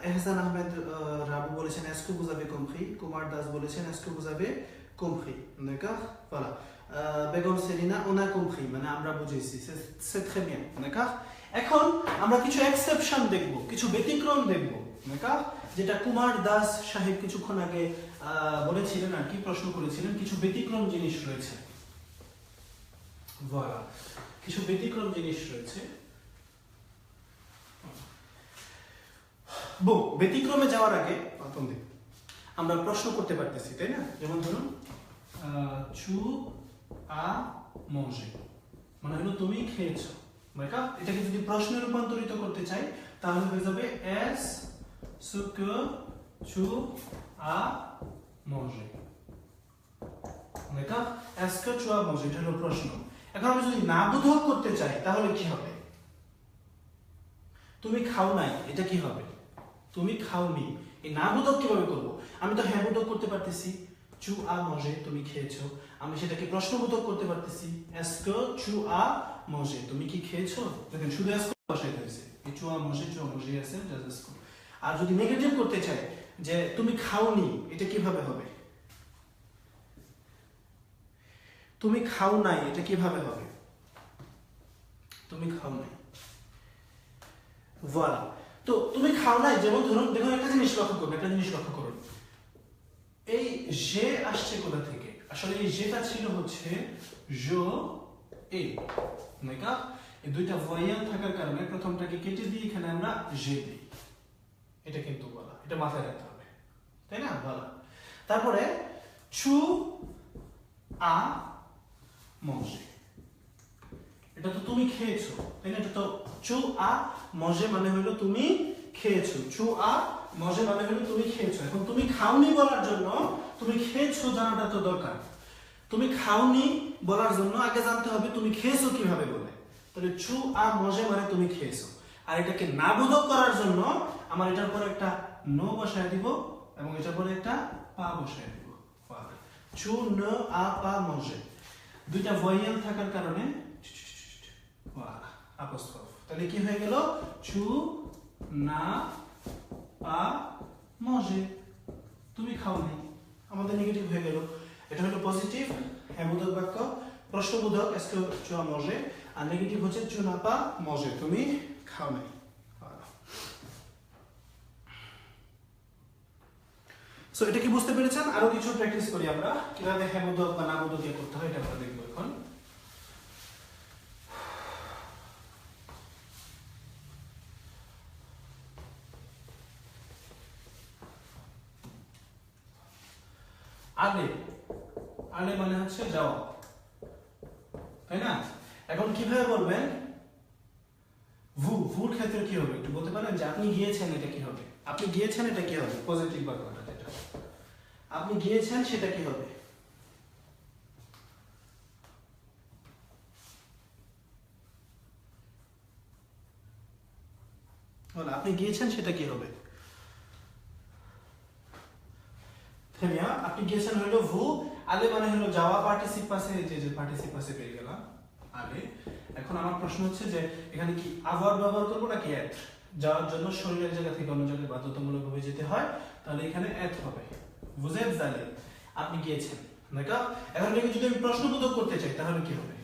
এহসান আহমেদ রাবু বলেছেন est-ce que vous avez compris। Kumar Das বলেছেন est-ce que vous avez compris, d'accord? voilà, Begum Selina on a compris মানে আমরা বুঝেছি, c'est très bien, d'accord? এখন আমরা কিছু এক্সেপশন দেখব, কিছু ব্যতিক্রম দেখব, d'accord? যেটা কুমার দাস সাহেব কিছুক্ষণ আগে বলেছিলেন আর কি, প্রশ্ন করেছিলেন। কিছু ব্যতিক্রম জিনিস রয়েছে, voilà, কিছু ব্যতিক্রম জিনিস রয়েছে। ব্যতিক্রমে যাওয়ার আগে আমরা প্রশ্ন করতে পারতেছি, তাই না? যেমন ধরুন tu as mangé মানে হলো তুমি খেয়েছো, d'accord? এটাকে যদি প্রশ্নে রূপান্তরিত করতে চাই তাহলে হয়ে যাবে est ce que tu as mangé, d'accord? est-ce que tu as mangé এটা হলো প্রশ্ন। এখন আমি যদি না বোধক করতে চাই তাহলে কি হবে? তুমি খাও নাই, এটা কি হবে? তুমি খাওনি। এই না বোধক কিভাবে করব? আমি তো হ্যাঁ বোধক করতে পারতেছি, tu as mangé তুমি খেয়েছো। আমি সেটাকে প্রশ্নবোধক করতে পারতেছি, est-ce que tu as mangé তুমি কি খেয়েছো? দেখেন শুধু est-ce que বসাইতে হয়েছে। এই tu as mangé আছে just est-ce que। আর যদি নেগেটিভ করতে চাই যে তুমি খাওনি, এটা কিভাবে হবে? তুমি খাও নাই, এটা কিভাবে হবে? তুমি খাও নাই। voilà, তো তুমি খাও নাই, যেমন ধরুন দেখুন একটা জিনিস লক্ষ্য করুন, এই যে আসছে কোথা থেকে? আসলে এই যেটা ছিল হচ্ছে je et, d'accord? এই দুইটা ভয়েল থাকার কারণে প্রথমটাকে কেটে দিয়ে এখানে আমরা যে দিই। এটা কিন্তু বলা, এটা মাথায় রাখতে হবে, তাই না? বলা। তারপরে tu as mangé, এটা তো তুমি খেয়েছো, তাই না? এটা তো tu as mangé মানে হলো তুমি খেয়েছো, tu as mangé মানে হলো তুমি খেয়েছো। এখন তুমি খাওনি বলার জন্য তুমি খেয়েছো জানাটা তো দরকার। তুমি খাওনি বলার জন্য আগে জানতে হবে তুমি খেয়েছো কিভাবে বলে। তাহলে tu as mangé মানে তুমি খেয়েছো। আর এটাকে না বোধক করার জন্য আমার এটার পরে একটা no বসায় দিব এবং এটার পরে একটা pas বসায় দিব। tu ne as pas mangé, দুইটা ভয়েল থাকার কারণে voilà, apostrophe। তাহলে কি হয়ে গেল? tu n'as pas mangé, তুমি খাও নাই। আমাদের নেগেটিভ হয়ে গেল। এটা হলো পজিটিভ হ্যাঁবোধক বাক্য, প্রশ্নবোধক est-ce que tu as mangé, আর নেগেটিভ হচ্ছে tu n'as pas mangé, তুমি খাও নাই। সো এটা কি বুঝতে পেরেছেন? আরো কিছু প্র্যাকটিস করি আমরা, কিভাবে হ্যাঁবোধক বা নাবোধক করতে হয় এটা আমরা দেখব এখন। আলে, আলে মানে হচ্ছে যাওয়া, তাই না? এখন কিভাবে বলবেন? ভুর ক্ষেত্রে কি হবে একটু বলতে পারেন? যে আপনি গিয়েছেন, এটা কি হবে? আপনি গিয়েছেন এটা কি হবে? পজিটিভ বাক্যটা যেটা আপনি গিয়েছেন সেটা কি হবে? বল, আপনি গিয়েছেন সেটা কি হবে? আপনি গিয়েছেন হলো ভু, আলে মানে হলো যাওয়া, পার্টিসিপ পাসে যে পার্টিসিপ পাসে পেয়ে গেলাম আলে। এখন আমার প্রশ্ন হচ্ছে যে এখানে কি আভার ব্যবহার করব নাকি এত? যাওয়ার জন্য শরীরের জায়গা থেকে অন্য জায়গায় বাধ্যতামূলকভাবে যেতে হয়, তাহলে এখানে এত হবে। বুঝেন? জানেন আপনি গিয়েছেন, নাকি? এখন থেকে যদি আমি প্রশ্নবোধক করতে চাই তাহলে কি হবে,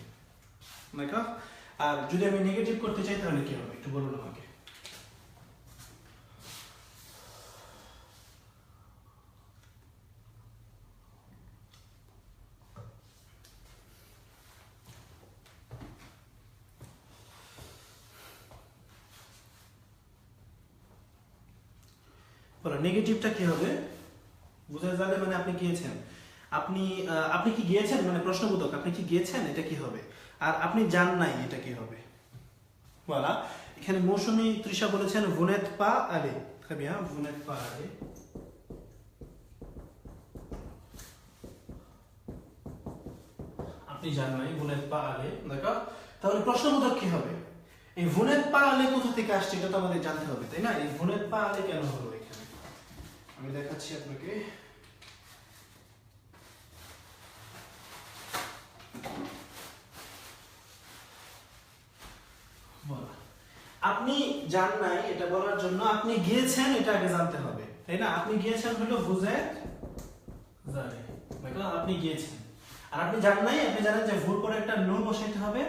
নাকি? আর যদি আমি নেগেটিভ করতে চাই তাহলে কি হবে একটু বলুন আমাকে। বলো নেগেটিভটা কি হবে? বুঝা যাবে মানে আপনি গিয়েছেন, আপনি কি গিয়েছেন মানে প্রশ্নবোধক, আপনি কি গিয়েছেন এটা কি হবে? আর আপনি যান নাই এটা কি হবে? voilà, এখানে মৌসুমী তৃষা বলেছেন vous n'êtes pas allé, très bien, vous n'êtes pas allé। আপনি যান নাই, vous n'êtes pas allé, d'accord? তাহলে প্রশ্নবোধক কি হবে? এই vous n'êtes pas allé কোথা থেকে আসছে এটা তো আমাদের জানতে হবে, তাই না? এই vous n'êtes pas allé কেন হলো এখানে আমি দেখাচ্ছি আপনাকে। আপনি যান নাই এটা বলার জন্য আপনি গিয়েছেন এটা আগে জানতে হবে, তাই না? আপনি গিয়েছেন হলো vous êtes allé, দেখো আপনি গিয়েছেন। আর আপনি যান নাই, আপনি জানেন যে ভুল পরে একটা নো বসাইতে হবে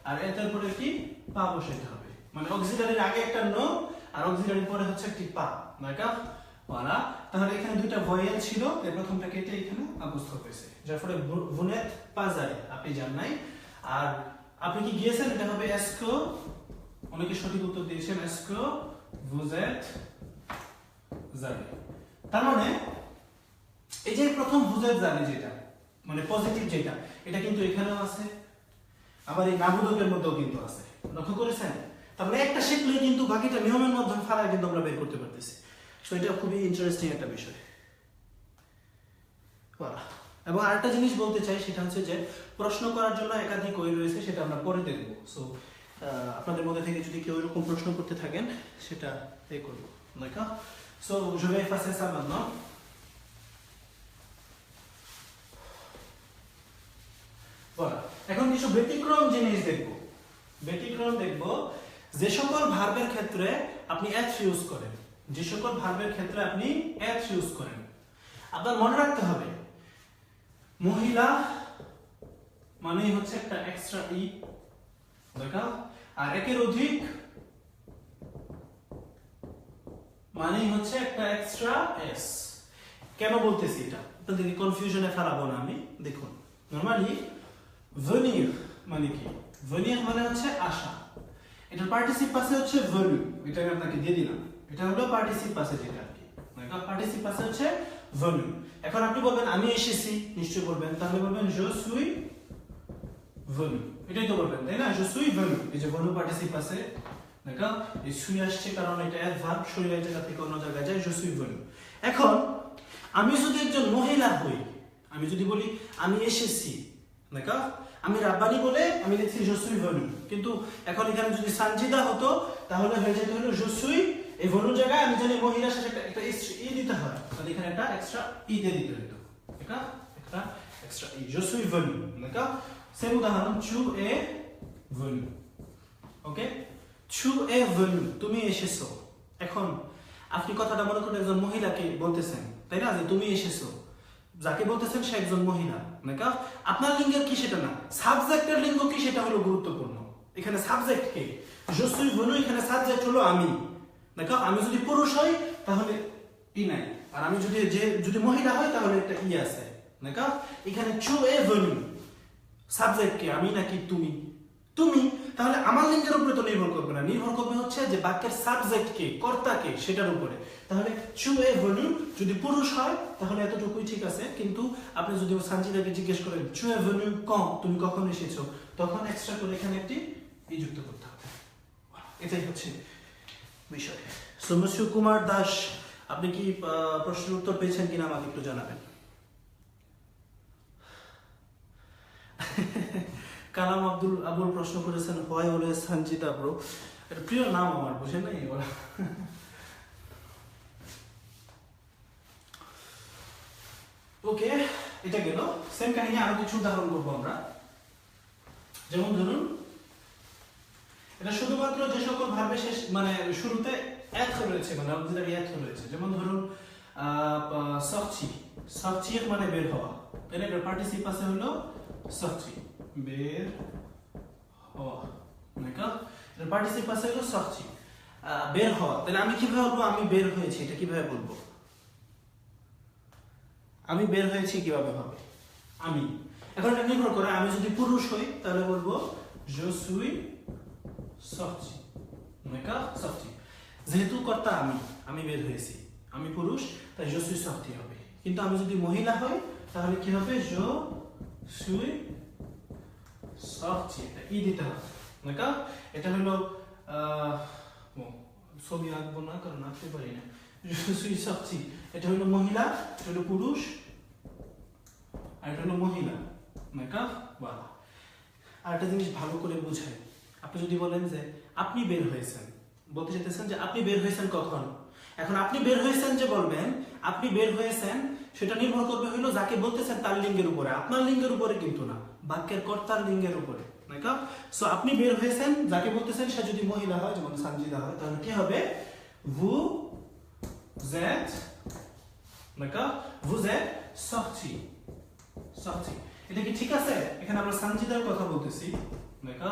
আর এর পরে কি পা বসাইতে হবে, মানে অক্সিলারির আগে একটা নো আর অক্সিলারির পরে হচ্ছে একটি পা, দেখো voilà। তাহলে এখানে দুইটা ভয়েল ছিল, এর প্রথমটা কেটে এখানে আপস্থ হয়েছে, যার ফলে vous n'êtes pas allé, আপনি যান নাই। আর আপনি কি গিয়েছেন এটা হবে est-ce que, অনেকে সঠিক উত্তর দিয়েছেন est-ce que vous êtes allé। তার মানে এই যে প্রথম vous êtes allé যেটা মানে পজিটিভ যেটা, এটা কিন্তু এখানেও আছে, আবার এই নাবোধকের মধ্যেও কিন্তু আছে। লক্ষ্য করেছেন? তারপরে একটা শিখলে কিন্তু বাকিটা নিয়মের মাধ্যমে ফারায় কিন্তু আমরা বের করতে পারতেছি। সো এটা খুবই ইন্টারেস্টিং একটা বিষয়। এবং আরেকটা জিনিস বলতে চাই, সেটা হচ্ছে যে প্রশ্ন করার জন্য একাধিক ওয়ে রয়েছে, সেটা আমরা পরে দেখবো। সো আপনাদের মধ্যে থেকে যদি কেউ এরকম প্রশ্ন করতে থাকেন সেটা এই করবো। D'accord? So je vais effacer ça maintenant. Voilà. এখন কিছু ব্যতিক্রম জিনিস দেখব। ব্যতিক্রম দেখব যে সকল ভার্বের ক্ষেত্রে আপনি এথ ইউজ করেন, যে সকল ভার্বের ক্ষেত্রে আপনি এথ ইউজ করেন। আপনার মনে রাখতে হবে মহিলা মানেই হচ্ছে একটা এক্সট্রা ই, দেখা, আর একের অধিক মানেই হচ্ছে একটা এক্সট্রা এস। কেন বলতেছি এটা? আপনাদেরকে কনফিউশনে ফেলাবো না আমি। দেখুন, নরমালি venir মানে কি? venir মানে হচ্ছে আসা। এটার পার্টিসিপ পাসে হচ্ছে venu, এটা আমি আপনাকে দিয়ে দিলাম। এটা হলো পার্টিসিপ পাসে যেটা আর কি, মানে পার্টিসিপ পাসে হচ্ছে venu। এখন আপনি বলবেন আমি এসেছি, নিশ্চয়ই বলবেন, তাহলে বলবেন je suis venu, এটাই তো বলবেন, তাই না? je suis venu, এই যে venu পার্টিসিপ পাসে, দেখো এই suis আসছে কারণ এটা অ্যাডভার্ব, শরীরের জায়গা থেকে অন্য জায়গায় যায়, je suis venu। এখন আমি যদি একজন মহিলা হই, আমি যদি বলি আমি এসেছি, দেখো আমি রাব্বানি বলে আমি লিখছি je suis venu, কিন্তু এখন এখানে যদি সানজিদা হতো তাহলে হয়ে যেত হলো je suis, এই venu জায়গায় আমি জানি মহিলার সাথে একটা ই দিতে হয়, তাহলে এখানে একটা এক্সট্রা ই দিয়ে দিতে হতো, দেখো একটা এক্সট্রা ই, je suis venu, দেখো সেম উদাহরণ tu es venu, ওকে, tu es venu, তুমি এসেছো। এখন আপনি কথাটা মনে করেন একজন মহিলাকে বলতেছেন, তাই না, যে তুমি এসেছো, যাকে বলতেছেন সে একজন মহিলা, নাকি আপনার লিঙ্গের কি সেটা না, সাবজেক্টের লিঙ্গ কি সেটা হলো গুরুত্বপূর্ণ। এখানে সাবজেক্ট কে? je suis venu, এখানে সাবজেক্ট হলো আমি, নাকি আমি যদি পুরুষ হই তাহলে ই নাই, আর আমি যদি মহিলা হই তাহলে একটা ই আছে, নাকি এখানে tu es venu, সাবজেক্ট কে, আমি নাকি তুমি? তুমি, তাহলে আমার লিঙ্গের উপরে তো নির্ভর করবে না, নির্ভর করবে হচ্ছে যে বাক্যের সাবজেক্ট কে, কর্তা কে, সেটার উপরে। তাহলে tu es venu যদি পুরুষ হয় তাহলে এতটুকুই ঠিক আছে, কিন্তু আপনি যদি সানজিদাকে জিজ্ঞেস করেন tu es venu quand, তুমি কখন এসেছো, তখন এক্সট্রা করে এখানে একটি ই যুক্ত করতে হবে। এটাই হচ্ছে বিষয়। সো মিস্টার কুমার দাস, আপনি কি প্রশ্নের উত্তর পেয়েছেন কিনা আমাকে একটু জানাবেন। কালাম আবুল প্রশ্ন করেছেন হয় বলে সঞ্জিতা ব্রো, এটা প্রিয় নাম আমার, বুঝেন নাই ওরা। ওকে, এটা গেল। সেম কাহিনী আরো কিছু উদাহরণ করবো আমরা। যেমন ধরুন, এটা শুধুমাত্র যে সকল ভার্বে শেষ মানে শুরুতে এথ রয়েছে, মানে অক্সিলারি এথ রয়েছে, যেমন ধরুন sortir, sortir মানে বের হওয়া, তাই না? এটার পার্টিসিপ আছে হলো sortir, বের হওয়া, নাকি এটার পার্টিসিপ আছে হলো sortir, বের হওয়া। তাহলে আমি কিভাবে বলবো আমি বের হয়েছি, এটা কিভাবে বলবো? আমি বের হয়েছি কিভাবে হবে? আমি, এখন এটা নির্ভর করে, আমি যদি পুরুষ হই তাহলে বলবো je suis sorti, নাকি sorti, যেহেতু কর্তা আমি বের হয়েছি, আমি পুরুষ তাই je suis sorti হবে। কিন্তু আমি যদি মহিলা হই তাহলে কি হবে? je suis sorti, এটা ই দিতে হবে, নাকি এটা হলো ছবি আঁকবো না কারণ আঁকতে পারি না। je suis sorti, এটা হলো মহিলা, এটা হলো পুরুষ, আর এটা হলো মহিলা, নাকি বলা। আর একটা জিনিস ভালো করে বুঝায়, আপনি যদি বলেন যে আপনি বের হয়েছেন, বলতে চাইতেছেন যে আপনি বের হয়েছেন কখন। এখন আপনি বের হয়েছেন যে বলবেন আপনি বের হয়েছেন, সেটা নির্ভর করবে হইলো যাকে বলতেছেন তার লিঙ্গের উপরে, আপনার লিঙ্গের উপরে কিন্তু না, বাক্যের কর্তার লিঙ্গের উপরে, নাকি? সো আপনি বের হয়েছেন, যাকে বলতেছেন সে যদি মহিলা হয়, যেমন সঞ্জিদা হয়, তাহলে কি হবে? vous êtes, নাকি vous êtes sorti, sorti, এটা কি ঠিক আছে? এখানে আমরা সঞ্জিদার কথা বলতেছি, নাকি?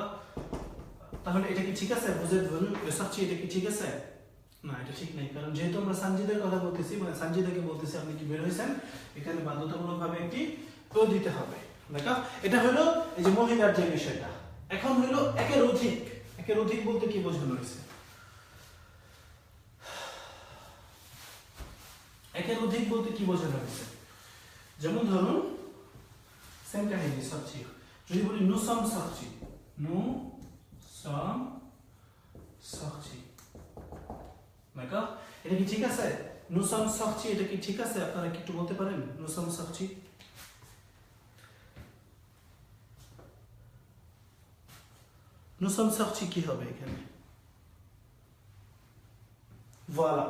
তাহলে এটা কি ঠিক আছে? vous êtes venu sorti, এটা কি ঠিক আছে? না, এটা ঠিক নাই, কারণ যেহেতু আমরা সঞ্জিদার কথা বলতেছি, মানে সঞ্জিদাকে বলতেছি আপনি কি বের হয়েছেন, এখানে বাধ্যতামূলকভাবে একটি ও দিতে হবে, নাকি? এটা হলো এই যে মহিলার যে বিষয়টা। এখন হলো একের অধিক, একের অধিক বলতে কি বোঝানো হয়েছে? একের অধিক বলতে কি বোঝানো হয়েছে? যেমন ধরুন সেম কাহিনী sortir, যদি বলি nous sommes sortis, nous sommes sortis d'accord এটা কি ঠিক আছে nous sommes sortis এটা কি ঠিক আছে আপনারা কি একটু বলতে পারেন nous sommes sortis nous sommes sortis কি হবে এখানে voilà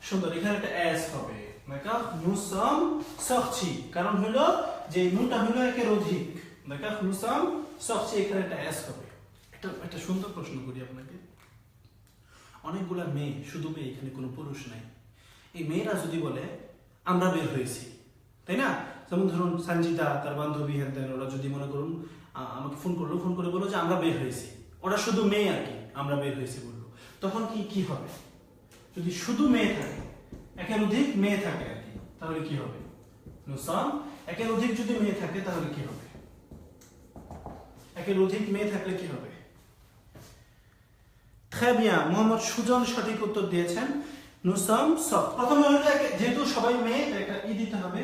সুন্দর এখানে একটা s হবে d'accord nous sommes sortis কারণ হলো যে নুটা হলো একের অধিক d'accord nous sommes sortis এখানে একটা s হবে একটা সুন্দর প্রশ্ন করি আপনাকে অনেকগুলা মেয়ে শুধু মেয়ে এখানে কোনো পুরুষ নাই এই মেয়েরা যদি বলে আমরা বের হয়েছি তাই না যেমন ধরুন সঞ্জিতা তার বান্ধবী হেনতেন ওরা যদি মনে করুন আমাকে ফোন করে বললো যে আমরা বের হয়েছি ওরা শুধু মেয়ে আর কি আমরা বের হয়েছি বললো তখন কি হবে যদি শুধু মেয়ে থাকে একের অধিক মেয়ে থাকে আর কি তাহলে কি হবে nous sommes একের অধিক যদি মেয়ে থাকে তাহলে কি হবে একের অধিক মেয়ে থাকলে কি হবে très bien মোহাম্মদ সুজন সঠিক উত্তর দিয়েছেন nous sommes sortis প্রথমে হলো যেহেতু সবাই মেয়ে তাই একটা ই দিতে হবে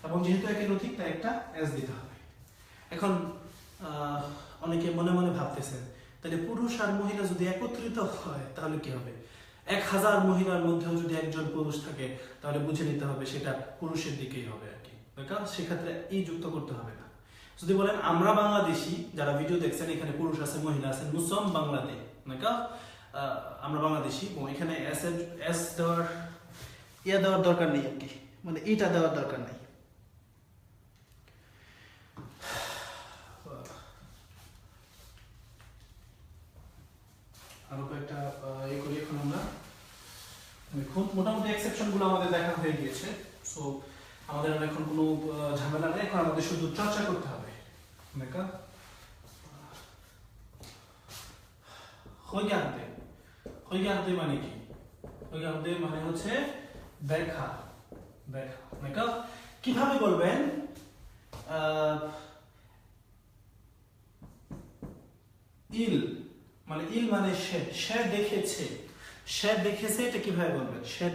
এবং যেহেতু একের অধিক তাই একটা s দিতে হবে এখন অনেকে মনে মনে ভাবতেছেন তাহলে পুরুষ আর মহিলা যদি একত্রিত হয় তাহলে কি হবে 1000 মহিলার মধ্যেও যদি একজন পুরুষ থাকে তাহলে বুঝে নিতে হবে সেটা পুরুষের দিকেই হবে আর কি কারণ সেক্ষেত্রে এই যুক্ত করতে হবে না যদি বলেন আমরা বাংলাদেশি যারা ভিডিও দেখছেন এখানে পুরুষ আছে মহিলা আছে nous sommes বাংলাদেশ d'accord আমরা বাংলাদেশি এবং এখানে এস দেওয়ার দরকার নেই আর কি মানে এটা দেওয়ার দরকার নেই আরো কয়েকটা এই করি এখন আমরা খুব মোটামুটি এক্সেপশন গুলো আমাদের দেখা হয়ে গিয়েছে সো আমাদের এখন কোনো ঝামেলা নেই এখন আমাদের শুধু চর্চা করতে হবে d'accord regardez মানে কি regardez মানে হচ্ছে দেখা d'accord কিভাবে বলবেন il মানে সে দেখেছে এটা কিভাবে বলবেন সে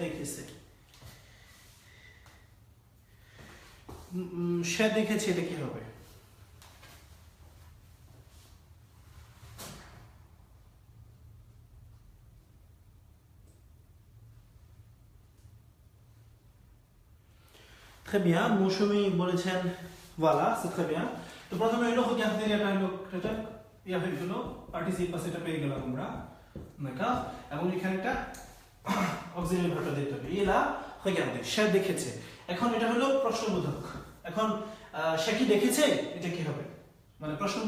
দেখেছে এটা কি হবে très bien মৌসুমী বলেছেন voilà c'est très bien তো প্রথমে হলো regarder এটা হলো এটা হলো পার্টিসিপাস এটা পেয়ে গেলাম আমরা d'accord এবং এখানে একটা অক্সিলারি ভার্বটা দিতে হবে এলা regarder সে দেখেছে এখন এটা হলো প্রশ্নবোধক এখন সে কি দেখেছে এটা কি হবে মানে প্রশ্ন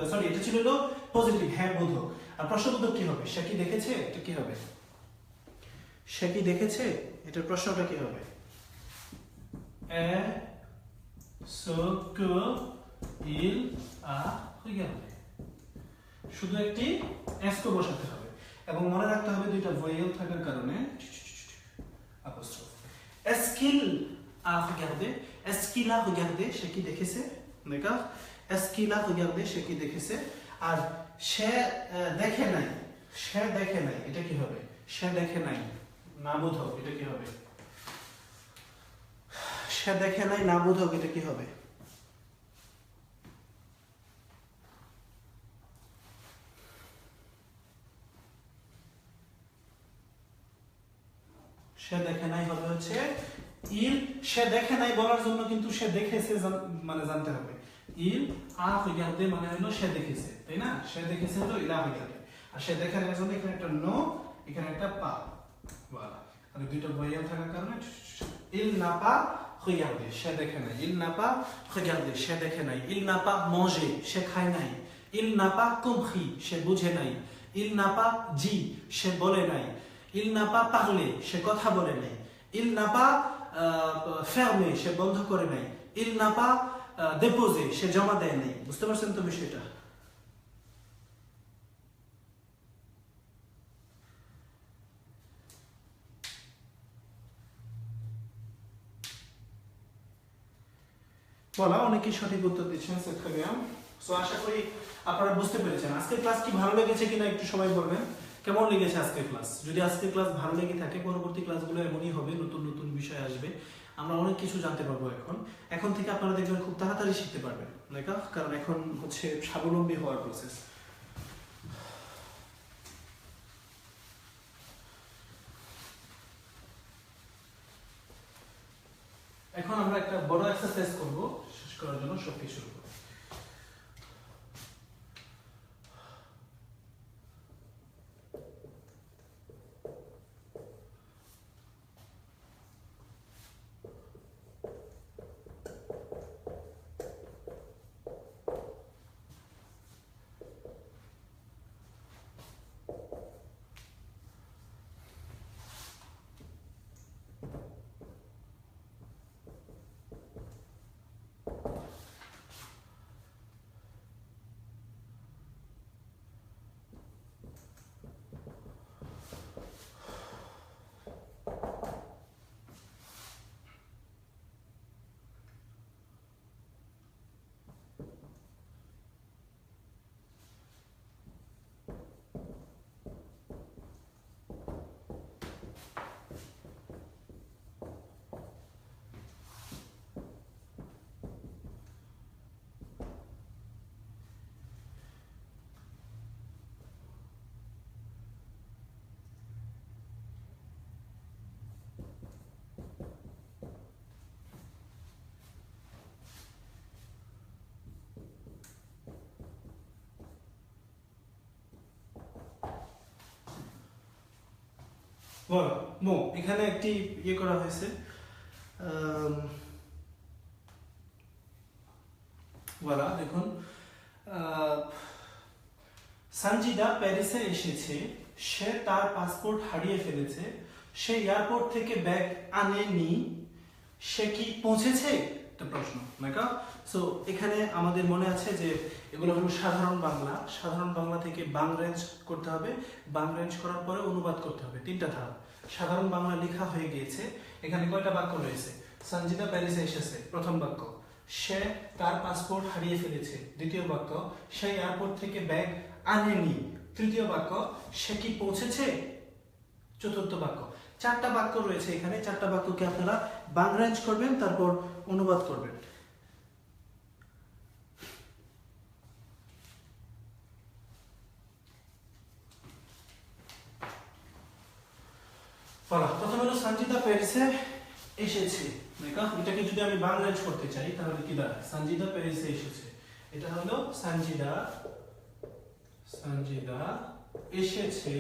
সরি এটা ছিল হলো পজিটিভ হ্যাঁ বোধক আর প্রশ্নবোধক কি হবে সে কি দেখেছে এটা কি হবে সে কি দেখেছে এটার প্রশ্নটা কি হবে ce que il a regardé শুধু একটি s কে বসাতে হবে এবং মনে রাখতে হবে দুইটা ভয়েল থাকার কারণে apostrophe est-ce qu'il a regardé সে কি দেখেছে d'accord est-ce qu'il a regardé সে কি দেখেছে আর সে দেখে নাই এটা কি হবে সে দেখে নাই না বোধক এটা কি হবে সে দেখে নাই না বোধক এটা কি হবে সে দেখে নাই হবে হচ্ছে il সে দেখে নাই বলার জন্য কিন্তু সে দেখেছে মানে জানতে হবে il a regardé মানে হলো সে দেখেছে তাই না সে দেখেছে হলো il a regardé আর সে দেখার জন্য এখানে একটা no এখানে একটা pas voilà আর দুইটা ভয়েল থাকার কারণে il n'a pas regardé সে দেখে নাই il n'a pas regardé সে দেখে নাই il n'a pas mangé সে খায় নাই il n'a pas compris সে বুঝে নাই il n'a pas dit সে বলে নাই il n'a pas parlé সে কথা বলে নাই il n'a pas fermé সে বন্ধ করে নাই il n'a pas déposé সে জমা দেয় নাই বুঝতে পারছেন তো বিষয়টা বলা অনেকেই সঠিক উত্তর দিচ্ছেন সো আশা করি আপনারা বুঝতে পেরেছেন আজকের ক্লাস কি ভালো লেগেছে কিনা একটু সবাই বলবেন কেমন লেগেছে আজকের ক্লাস যদি আজকের ক্লাস ভালো লেগে থাকে পরবর্তী ক্লাসগুলো এমনই হবে নতুন নতুন বিষয় আসবে আমরা অনেক কিছু জানতে পারবো এখন থেকে আপনারা দেখবেন খুব তাড়াতাড়ি শিখতে পারবেন কারণ এখন হচ্ছে স্বাবলম্বী হওয়ার প্রসেস এখন আমরা একটা বড় এক্সারসাইজ করব শেষ করার জন্য সবকিছু শুরু করব। বলো মো এখানে একটি ইয়ে করা হয়েছে বলা দেখুন সঞ্জিদা প্যারিসে এসেছে, সে তার পাসপোর্ট হারিয়ে ফেলেছে, সে এয়ারপোর্ট থেকে ব্যাগ আনেনি, সে কি পৌঁছেছে? একটা প্রশ্ন নাকি? সো এখানে আমাদের মনে আছে যে এগুলো হলো সাধারণ বাংলা। সাধারণ বাংলা থেকে বাং রেঞ্জ করতে হবে, বাং রেঞ্জ করার পরে অনুবাদ করতে হবে। তিনটা ধাপ। সাধারণ বাংলা লেখা হয়ে গিয়েছে। এখানে কয়টা বাক্য রয়েছে? সঞ্জিদা প্যারিসে এসেছে, প্রথম বাক্য। সে তার পাসপোর্ট হারিয়ে ফেলেছে, দ্বিতীয় বাক্য। সে এয়ারপোর্ট থেকে ব্যাগ আনেনি, তৃতীয় বাক্য। সে কি পৌঁছেছে, চতুর্থ বাক্য। চারটা বাক্য রয়েছে এখানে। চারটা বাক্যকে আপনারা বাং রেঞ্জ করবেন, তারপর অনুবাদ করবেন। প্রথমে হলো সঞ্জিদা প্যারিসে এসেছে। এটাকে যদি আমি বাং রেঞ্জ করতে চাই তাহলে কি দাঁড়ায়? সঞ্জিদা প্যারিসে এসেছে, এটা হলো সঞ্জিদা এসেছে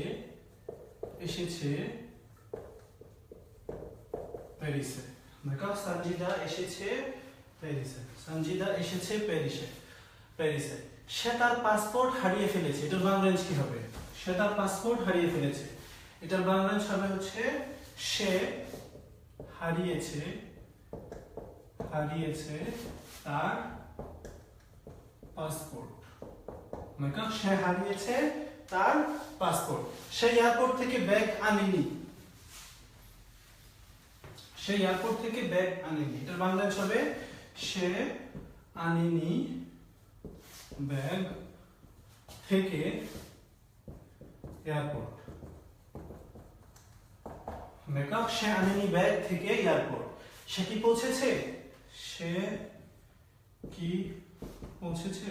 প্যারিসে। সঞ্জিদা এসেছে প্যারিসে, সঞ্জিদা এসেছে প্যারিসে। সে তার পাসপোর্ট হারিয়ে ফেলেছে, এটার বাং রেঞ্জ কি হবে? সে তার পাসপোর্ট হারিয়ে ফেলেছে, এটার বাং রেঞ্জ হবে হচ্ছে সে হারিয়েছে তার পাসপোর্ট। সে হারিয়েছে তার পাসপোর্ট। সে এয়ারপোর্ট থেকে ব্যাগ আনেনি, সে এয়ারপোর্ট থেকে ব্যাগ আনেনি, এটার বাং রেঞ্জ হবে সে আনেনি ব্যাগ থেকে এয়ারপোর্ট। সে আনেনি ব্যাগ থেকে এয়ারপোর্ট। সে কি পৌঁছেছে? সে কি পৌঁছেছে?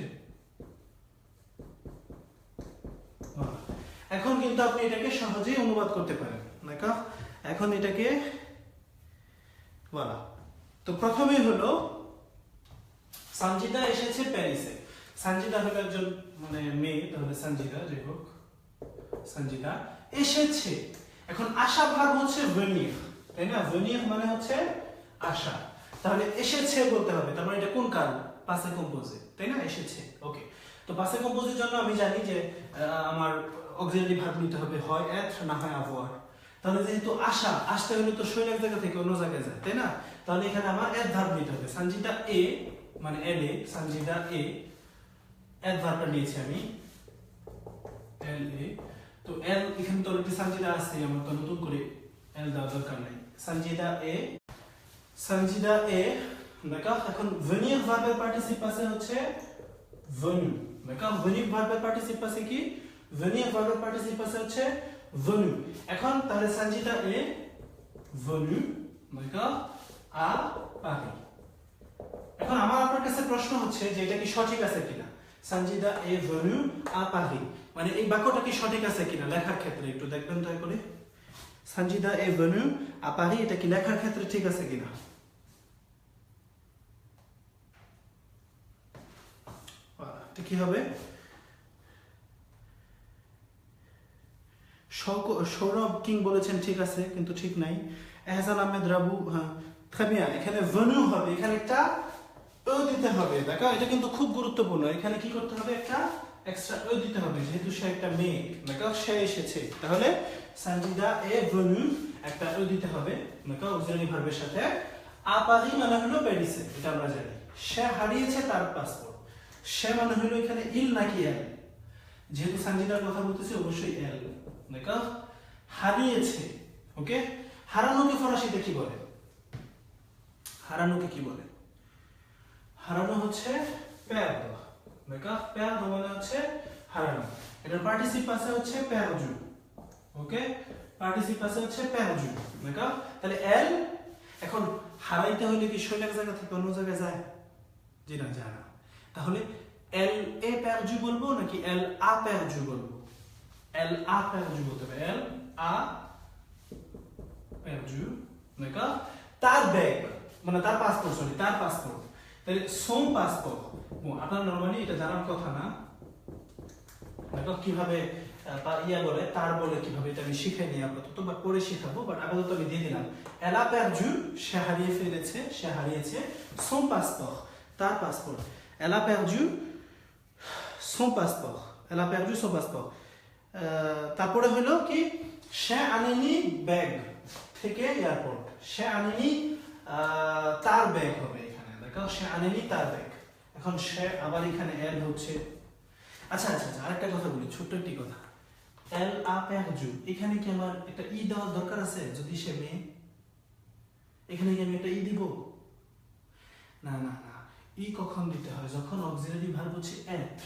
এখন কিন্তু আপনি এটাকে সহজেই অনুবাদ করতে পারেন। এখন এটাকে বলা তো প্রথমেই হলো সঞ্জিদা এসেছে প্যারিসে। সঞ্জিদা হলো একজন মানে মেয়ে, তাহলে সঞ্জিদা, যাই হোক সঞ্জিদা এসেছে। এখন আশা ভার্ব হচ্ছে venir, তাই না? venir মানে হচ্ছে আশা, তাহলে এসেছে বলতে হবে। তার মানে এটা কোন কাল? পাসে কম্পোজে, তাই না? এসেছে। ওকে, তো পাসে কম্পোজের জন্য আমি জানি যে আমার অক্সিলারি ভার্ব নিতে হবে, হয় être না হয় avoir। তাহলে যেহেতু আশা, আসতে হলে তো শৈল এক জায়গা থেকে অন্য জায়গায় যায়, তাই না? তাহলে এখানে আমার être ভার্ব নিতে হবে। সঞ্জিদা এ মানে এলে, সঞ্জিদা এ être ভার্বটা নিয়েছি আমি এলে। তো এল এখানে তো অলরেডি সঞ্জিদা আছে, আমার তো নতুন করে এল দেওয়ার দরকার নাই। সঞ্জিদা এ দেখো। এখন venir ভার্বের পার্টিসিপ পাসে হচ্ছে venu। দেখো venir ভার্বের পার্টিসিপ পাসে কি? venir ভার্বের পার্টিসিপ পাসে হচ্ছে venu। এখন তাহলে সঞ্জিদা এ venu দেখো আ পারি। এখন আমার আপনার কাছে প্রশ্ন হচ্ছে যে এটা কি সঠিক আছে কিনা? সঞ্জিদা এ venu à Paris, মানে এই বাক্যটা কি সঠিক আছে কিনা লেখার ক্ষেত্রে একটু দেখবেন দয়া করে। সঞ্জিদা এ venu à Paris, এটা কি লেখার ক্ষেত্রে ঠিক আছে কিনা? কি হবে? সৌরভ কিং বলেছেন ঠিক আছে, কিন্তু ঠিক নাই। এহসান আহমেদ রাবু, হ্যাঁ খাবিয়া, এখানে ভেনু হবে, এখানে একটা ও দিতে হবে। দেখো এটা কিন্তু খুব গুরুত্বপূর্ণ, এখানে কি করতে হবে? একটা এক্সট্রা ও দিতে হবে, যেহেতু সে একটা মেয়ে। দেখো সে এসেছে, তাহলে সানজিদা এ ভেনু, একটা ও দিতে হবে। দেখো অক্সিলারি ভার্বের সাথে। আপারি মানে হলো প্যারিসে, এটা আমরা জানি। সে হারিয়েছে তার পাসপোর্ট। সে মানে হলো এখানে ইল নাকি এল? যেহেতু সানজিদার কথা বলতেছি, অবশ্যই এল। দেখো হারিয়েছে, ওকে। হারানোকে ফরাসিতে কি বলে? হারানোকে কি বলে? হারানো হচ্ছে পেরদো। দেখো পেরদো মানে হচ্ছে হারানো। এটার পার্টিসিপ আছে হচ্ছে পেরজু, ওকে। পার্টিসিপ আছে হচ্ছে পেরজু। দেখো তাহলে এল, এখন হারাইতে হলে কি শৈল এক জায়গা থেকে অন্য জায়গায় যায়? জি না, যায় না। তাহলে এল এ পেরজু বলবো নাকি এল আ পেরজু বলবো? এল আ পেরজু বলতে হবে, এল আ পেরজু। দেখো তার ব্যাগ মানে তার পাসপোর্ট, সরি তার পাসপোর্ট। তাহলে সোম পাসপোর্ট, আপনার নরমালি এটা জানার কথা না। দেখো কিভাবে ইয়া বলে, তার বলে কিভাবে, এটা আমি শিখে নিই আপাতত, বা পরে শিখাবো, বাট আপাতত আমি দিয়ে দিলাম। এল আ পেরজু, সে হারিয়ে ফেলেছে, সে হারিয়েছে সোম পাসপোর্ট, তার পাসপোর্ট। এল আ পেরজু সোম পাসপোর্ট, এল আ পেরজু সোম পাসপোর্ট। তারপরে হলো কি, সে আনেনি ব্যাগ থেকে এয়ারপোর্ট, সে আনেনি তার ব্যাগ হবে এখানে। দেখো সে আনেনি তার ব্যাগ, এখন সে আবার এখানে এল হচ্ছে। আচ্ছা আচ্ছা আচ্ছা, আরেকটা কথা বলি, ছোট্ট একটি কথা। এল আ পেরজু, এখানে কি আমার একটা ই দেওয়ার দরকার আছে? যদি সে মেয়ে, এখানে কি আমি একটা ই দিব? না না না, ই কখন দিতে হয়? যখন অক্সিলারি ভার্ব হচ্ছে এট,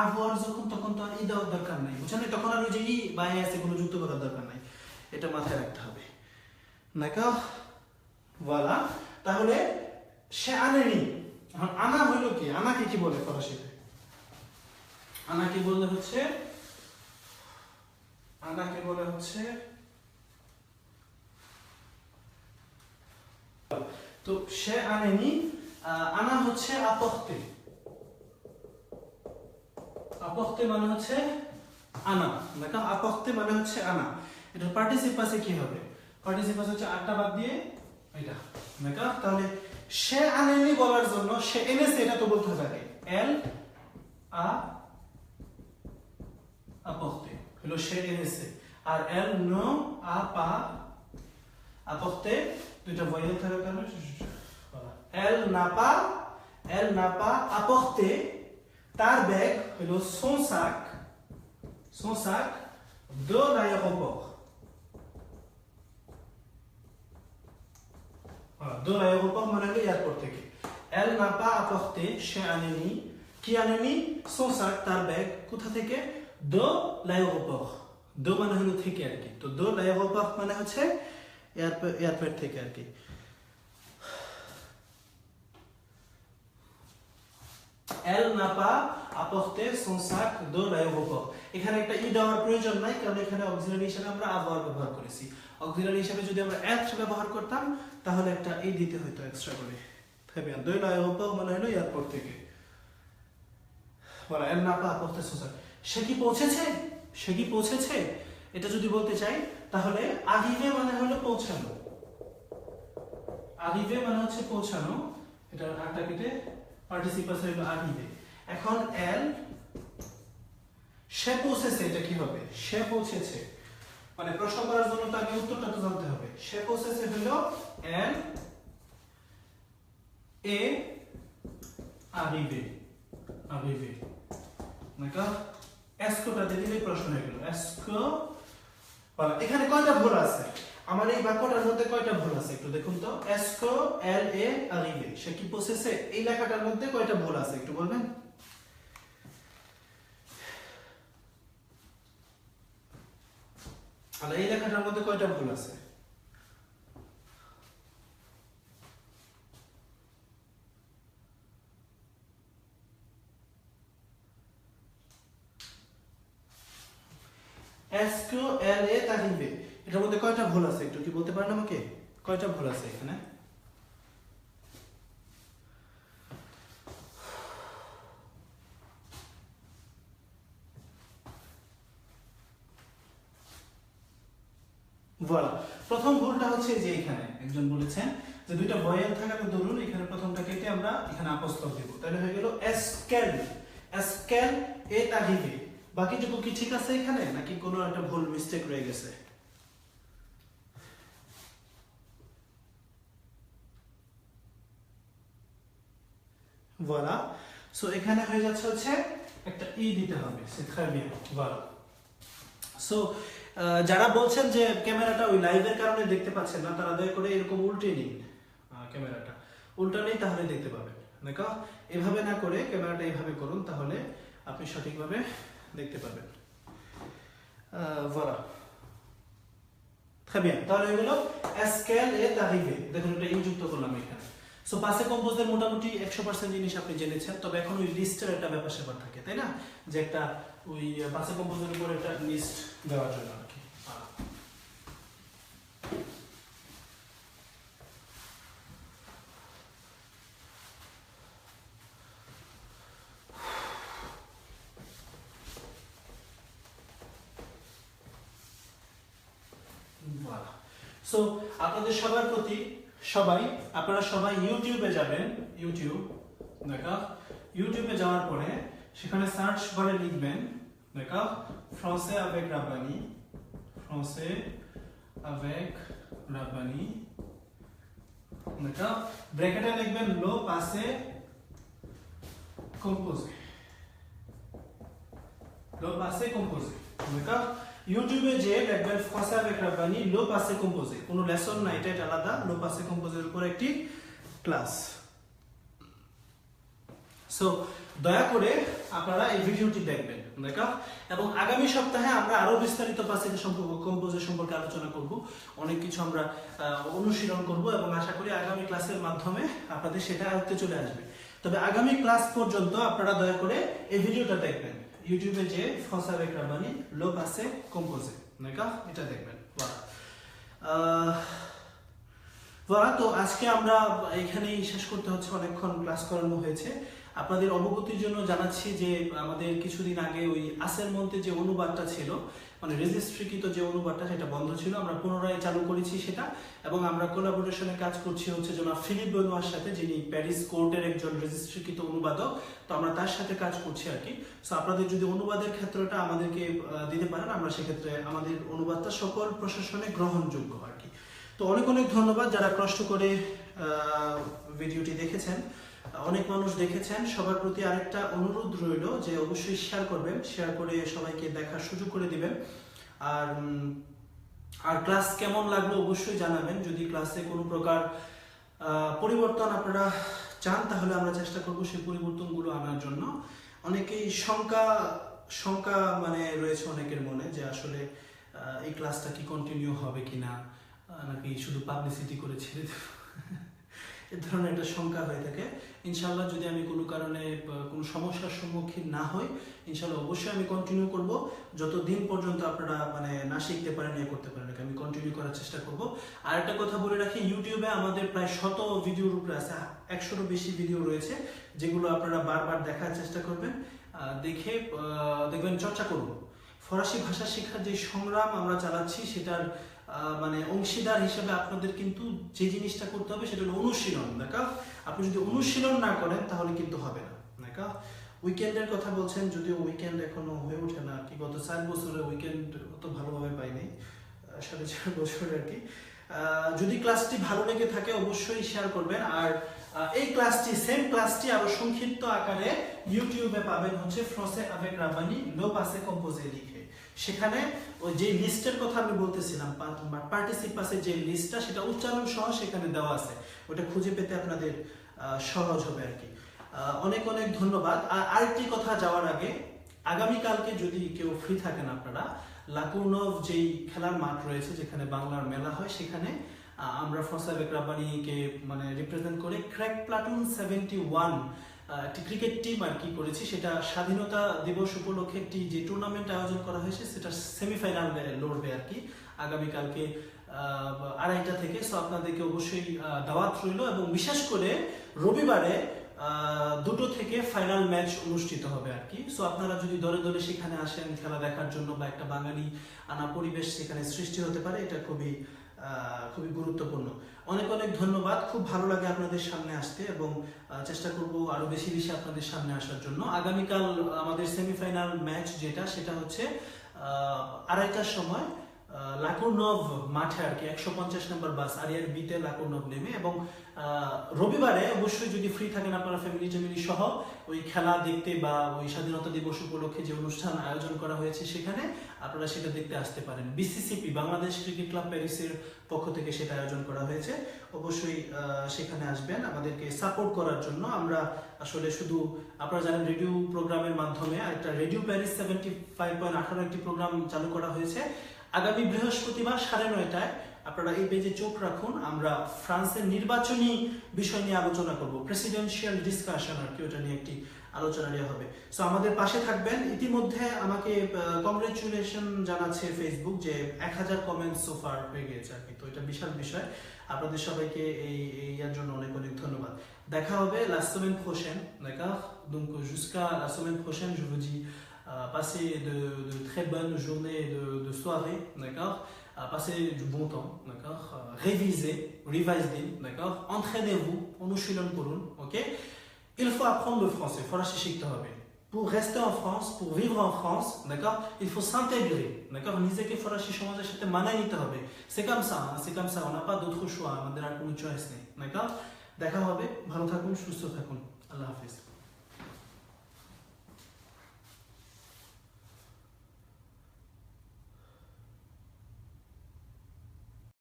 avoir যখন, তখন তো আর ই দেওয়ার দরকার নাই, বুঝছেন? তখন আর ওই যে ই বা আছে কোনো যুক্ত করার দরকার নাই, এটা মাথায় রাখতে হবে। নাকা ওয়ালা, তাহলে সে আনেনি। এখন আনা হইলো কি? আনাকে কি বলে ফরাসিতে? আনাকে বললে হচ্ছে, আনাকে বলে হচ্ছে, তো সে আনেনি, আনা হচ্ছে আপত্তি। আপত্তি মানে হচ্ছে আনা। দেখো আপত্তি মানে হচ্ছে আনা। এটা পার্টিসিপ আছে কি হবে? পার্টিসিপ আছে হচ্ছে আটটা বাদ দিয়ে এটা। দেখো তাহলে সে আনেনি বলার জন্য সে এনেছে, এটা তো বলতে হবে এল আ apporté, হলো সে এনেছে। আর এল নো আ পা apporté, দুইটা ভয়েল থাকার কারণে এল না পা apporté, তার ব্যাগ হলো son sac de l'aéroport, de l'aéroport মানে হলো এয়ারপোর্ট থেকে। এল না পা apporté, সে আনেনি, কি আনেনি? son sac, তার ব্যাগ, কোথা থেকে? de l'aéroport, de মানে হলো থেকে আর কি, তো de l'aéroport মানে হচ্ছে এয়ারপোর্ট থেকে আর কি। Elle n'a pas apporté son sac de l'aéroport, এখানে একটা ই দেওয়ার প্রয়োজন নাই, কারণ এখানে অক্সিলারি হিসেবে আমরা avoir ব্যবহার করেছি। অক্সিলারি হিসেবে যদি আমরা être ব্যবহার করতাম, তাহলে একটা ই দিতে হতো এক্সট্রা করে। très bien, de l'aéroport মানে হলো এয়ারপোর্ট থেকে। voilà, elle n'a pas apporté son sac, সে কি পৌঁছেছে? সে কি পৌঁছেছে এটা যদি বলতে চাই, তাহলে arriver মানে হলো পৌঁছানো। arriver মানে হচ্ছে পৌঁছানো, এটা আটটা কেটে পার্টিসিপ আছে হলো arriver। এখন এল, সে পৌঁছেছে, এটা কি হবে? সে পৌঁছেছে মানে প্রশ্ন করার জন্য তো আগে উত্তরটা তো জানতে হবে। সে পৌঁছেছে হলো এল এ arrivé, arrivé। দেখো এসকোটা দিয়ে দিলে প্রশ্ন হয়ে গেল, এসকো। এখানে কয়টা ভুল আছে? আমার এই বাক্যটার মধ্যে কয়টা ভুল আছে একটু দেখুন তো। এসকো এল এ arrivé, সে কি পৌঁছেছে, এই লেখাটার মধ্যে কয়টা ভুল আছে একটু বলবেন? আর এই লেখাটার মধ্যে কয়টা ভুল আছে? এসকো এল এ arrivé, এটার মধ্যে কয়টা ভুল আছে একটু কি বলতে পারেন আমাকে? কয়টা ভুল আছে এখানে? প্রথম ভুলটা হচ্ছে যে এখানে একজন বলেছেন যে দুইটা ভয়েল থাকার দরুন এখানে প্রথমটা কেটে আমরা এখানে আপস্তক দেব, তাহলে হয়ে গেল এসকেল, এসকেল est arrivé। বাকিটুকু কি ঠিক আছে এখানে নাকি কোনো একটা ভুল মিস্টেক রয়ে গেছে? voilà, সো এখানে হয়ে যাচ্ছে হচ্ছে একটা ই দিতে হবে, c'est très bien, voilà। So যারা বলছেন যে ক্যামেরাটা ওই লাইভের কারণে দেখতে পাচ্ছেন না, তারা দয়া করে এরকম উল্টে নিন ক্যামেরাটা, উল্টালেই তাহলে দেখতে পাবেন। দেখো এভাবে না করে ক্যামেরাটা এইভাবে করুন, তাহলে আপনি সঠিকভাবে দেখতে পাবেন। voilà, très bien, তাহলে হয়ে গেল এসকেল est arrivé। দেখুন এটা ইন যুক্ত করলাম এখানে। সো পাসে কম্পোজের মোটামুটি 100% জিনিস আপনি জেনেছেন, তবে এখন ওই লিস্টের একটা ব্যাপার স্যাপার থাকে, তাই না, যে একটা ওই পাসে কম্পোজের উপর একটা লিস্ট দেওয়ার জন্য আর কি। সো আপনাদের সবার প্রতি আপনারা সবাই ইউটিউবে যাবেন, ইউটিউবে যাওয়ার পরে সেখানে সার্চ বারে লিখবেন français avec Rabbani, français avec Rabbani, ব্র্যাকেটে লিখবেন লো পাসে কম্পোজে, ইউটিউবে যে লিখবেন français avec Rabbani লো পাসে কম্পোজে, কোনো লেসন না, এটা আলাদা, লো পাসে কম্পোজের উপর একটি ক্লাস। সো দয়া করে আপনারা এই ভিডিওটি দেখবেন এবং আগামী সপ্তাহে আমরা আরো বিস্তারিত পাসে কম্পোজের সম্পর্কে আলোচনা করব, অনেক কিছু আমরা অনুশীলন করব এবং আশা করি আগামী ক্লাসের মাধ্যমে আপনাদের সেটা আয়ত্তে চলে আসবে। তবে আগামী ক্লাস পর্যন্ত আপনারা দয়া করে এই ভিডিওটা দেখবেন, ইউটিউবে যে français avec Rabbani লো পাসে কম্পোজে এটা দেখবেন। তো আজকে আমরা এখানেই শেষ করতে হচ্ছে, অনেকক্ষণ ক্লাস করানো হয়েছে। আপনাদের অবগতির জন্য জানাচ্ছি যে আমাদের কিছুদিন আগে ওই আসের মধ্যে যে অনুবাদটা ছিল, মানে রেজিস্ট্রিকৃত যে অনুবাদটা, সেটা বন্ধ ছিল, আমরা পুনরায় চালু করেছি সেটা, এবং আমরা কোলাবোরেশনে কাজ করছি হচ্ছে জনাব ফিলিপ বেনোয়ার সাথে, যিনি প্যারিস কোর্টের একজন রেজিস্ট্রিকৃত অনুবাদক। তো আমরা তার সাথে কাজ করছি আর কি। সো আপনাদের যদি অনুবাদের ক্ষেত্রটা আমাদেরকে দিতে পারেন, আমরা সেক্ষেত্রে আমাদের অনুবাদটা সকল প্রশাসনে গ্রহণযোগ্য আর কি। তো অনেক অনেক ধন্যবাদ যারা কষ্ট করে ভিডিওটি দেখেছেন, অনেক মানুষ দেখেছেন। সবার প্রতি আরেকটা অনুরোধ রইল যে অবশ্যই শেয়ার করবেন, শেয়ার করে সবাইকে দেখার সুযোগ করে দিবেন। আর ক্লাস কেমন লাগলো অবশ্যই জানাবেন। যদি ক্লাসে কোনো প্রকার পরিবর্তন আপনারা চান, তাহলে আমরা চেষ্টা করব সেই পরিবর্তনগুলো আনার জন্য। অনেকেই শঙ্কা মানে রয়েছে অনেকের মনে যে আসলে এই ক্লাসটা কি কন্টিনিউ হবে কিনা, নাকি শুধু পাবলিসিটি করে ছেড়ে দেব, এ ধরনের একটা শঙ্কা হয়ে থাকে। ইনশাআল্লাহ যদি আমি কোনো কারণে কোনো সমস্যার সম্মুখীন না হই, ইনশাআল্লাহ অবশ্যই আমি কন্টিনিউ করব। যতদিন পর্যন্ত আপনারা মানে না শিখতে পারেন, ইয়ে করতে পারেন, আমি কন্টিনিউ করার চেষ্টা করব। আর একটা কথা বলে রাখি, ইউটিউবে আমাদের প্রায় 100 ভিডিওর উপরে আছে, 100-এরও বেশি ভিডিও রয়েছে, যেগুলো আপনারা বারবার দেখার চেষ্টা করবেন, দেখে দেখবেন, চর্চা করব। ফরাসি ভাষা শেখার যে সংগ্রাম আমরা চালাচ্ছি, সেটার মানে অংশীদার হিসেবে আপনাদের কিন্তু যে জিনিসটা করতে হবে সেটা হলো অনুশীলন। আপনি যদি অনুশীলন না করেন তাহলে কিন্তু হবে না। উইকেন্ডের কথা বলছেন, যদিও উইকেন্ড এখনো হয়ে ওঠে না আর কি। গত 4 বছরে উইকেন্ড অত ভালোভাবে পাইনি, 4.5 বছর আর কি। যদি ক্লাসটি ভালো লেগে থাকে অবশ্যই শেয়ার করবেন। আর এই ক্লাসটি, সেম ক্লাসটি আরো সংক্ষিপ্ত আকারে ইউটিউবে পাবেন হচ্ছে français avec Rabbani লো পাসে কম্পোজে লিখে। সেখানে ওই যে লিস্টের কথা আমি বলতেছিলাম, পার্টিসিপ পাসের যে লিস্টটা, সেটা উচ্চারণ সহ সেখানে দেওয়া আছে, ওটা খুঁজে পেতে আপনাদের সহজ হবে আর কি। অনেক অনেক ধন্যবাদ। আর আরেকটি কথা যাওয়ার আগে, আগামীকালকে যদি কেউ ফ্রি থাকেন আপনারা, লাকুর্নভ যেই খেলার মাঠ রয়েছে যেখানে বাংলার মেলা হয়, সেখানে আমরা français avec Rabbani কে মানে রিপ্রেজেন্ট করে ক্র্যাক প্লাটুন 71 একটি ক্রিকেট টিম আর কি করেছি। সেটা স্বাধীনতা দিবস উপলক্ষে একটি যে টুর্নামেন্ট আয়োজন করা হয়েছে, সেটা সেমিফাইনাল লড়বে আর কি আগামীকালকে 2:30টা থেকে। সো আপনাদেরকে অবশ্যই দাওয়াত রইল, এবং বিশেষ করে রবিবারে 2টো থেকে ফাইনাল ম্যাচ অনুষ্ঠিত হবে আর কি। সো আপনারা যদি দলে দলে সেখানে আসেন খেলা দেখার জন্য, বা একটা বাঙালি আনা পরিবেশ সেখানে সৃষ্টি হতে পারে, এটা খুবই খুবই গুরুত্বপূর্ণ। অনেক অনেক ধন্যবাদ। খুব ভালো লাগে আপনাদের সামনে আসতে এবং চেষ্টা করব আরো বেশি বেশি আপনাদের সামনে আসার জন্য। আগামীকাল আমাদের সেমিফাইনাল ম্যাচ সেটা হচ্ছে 2:30টার সময় লাকুনভ মাঠে আর কি 150 নম্বর বাস আরিয়ার বিতে লাকুনভ নেমে, এবং রবিবারে অবশ্যই যদি ফ্রি থাকেন আপনারা ফ্যামিলি সহ ওই খেলা দেখতে বা ওই স্বাধীনতা দিবস উপলক্ষে যে অনুষ্ঠান আয়োজন করা হয়েছে সেখানে আপনারা সেটা দেখতে আসতে পারেন। বিসিসিপি বাংলাদেশ ক্রিকেট ক্লাব প্যারিসের পক্ষ থেকে সেটা আয়োজন করা হয়েছে। অবশ্যই সেখানে আসবেন আমাদেরকে সাপোর্ট করার জন্য। আমরা আসলে শুধু আপনারা জানেন রেডিও প্রোগ্রামের মাধ্যমে একটা রেডিও প্যারিস 75.18 একটি প্রোগ্রাম চালু করা হয়েছে। আগামী বৃহস্পতিবার 9:30টায় আপনারা এই পেজে চোখ রাখুন। আমরা ফ্রান্সের নির্বাচনী বিষয় নিয়ে আলোচনা করব, প্রেসিডেন্সিয়াল ডিসকাশন আর কি, ওটা নিয়ে একটি আলোচনা নেওয়া হবে। সো আমাদের পাশে থাকবেন। ইতিমধ্যে আমাকে কংগ্রেচুলেশন জানাচ্ছে ফেসবুক যে 1000 কমেন্টস সোফার হয়ে গিয়েছে আর কি। তো এটা বিশাল বিষয়। আপনাদের সবাইকে এর জন্য অনেক অনেক ধন্যবাদ। দেখা হবে la semaine prochaine, d'accord? Donc jusqu'à la semaine prochaine, je vous dis passez de très bonnes journées de soirée, d'accord? Passez du bon temps, d'accord? Révisez, d'accord? Entraînez-vous, অনুশীলন করুন, ok? Il faut apprendre le français, ফরাসি শিখতে হবে। Pour rester en France, pour vivre en France, d'accord? Il faut s'intégrer, d'accord? নিজেকে ফরাসি সমাজের সাথে মানায় নিতে হবে। C'est comme ça, c'est comme ça, on n'a pas d'autre choix, আমাদের আর কোনো চয়েস নেই, d'accord? দেখা হবে, ভালো থাকুন, সুস্থ থাকুন, আল্লাহ হাফেজ।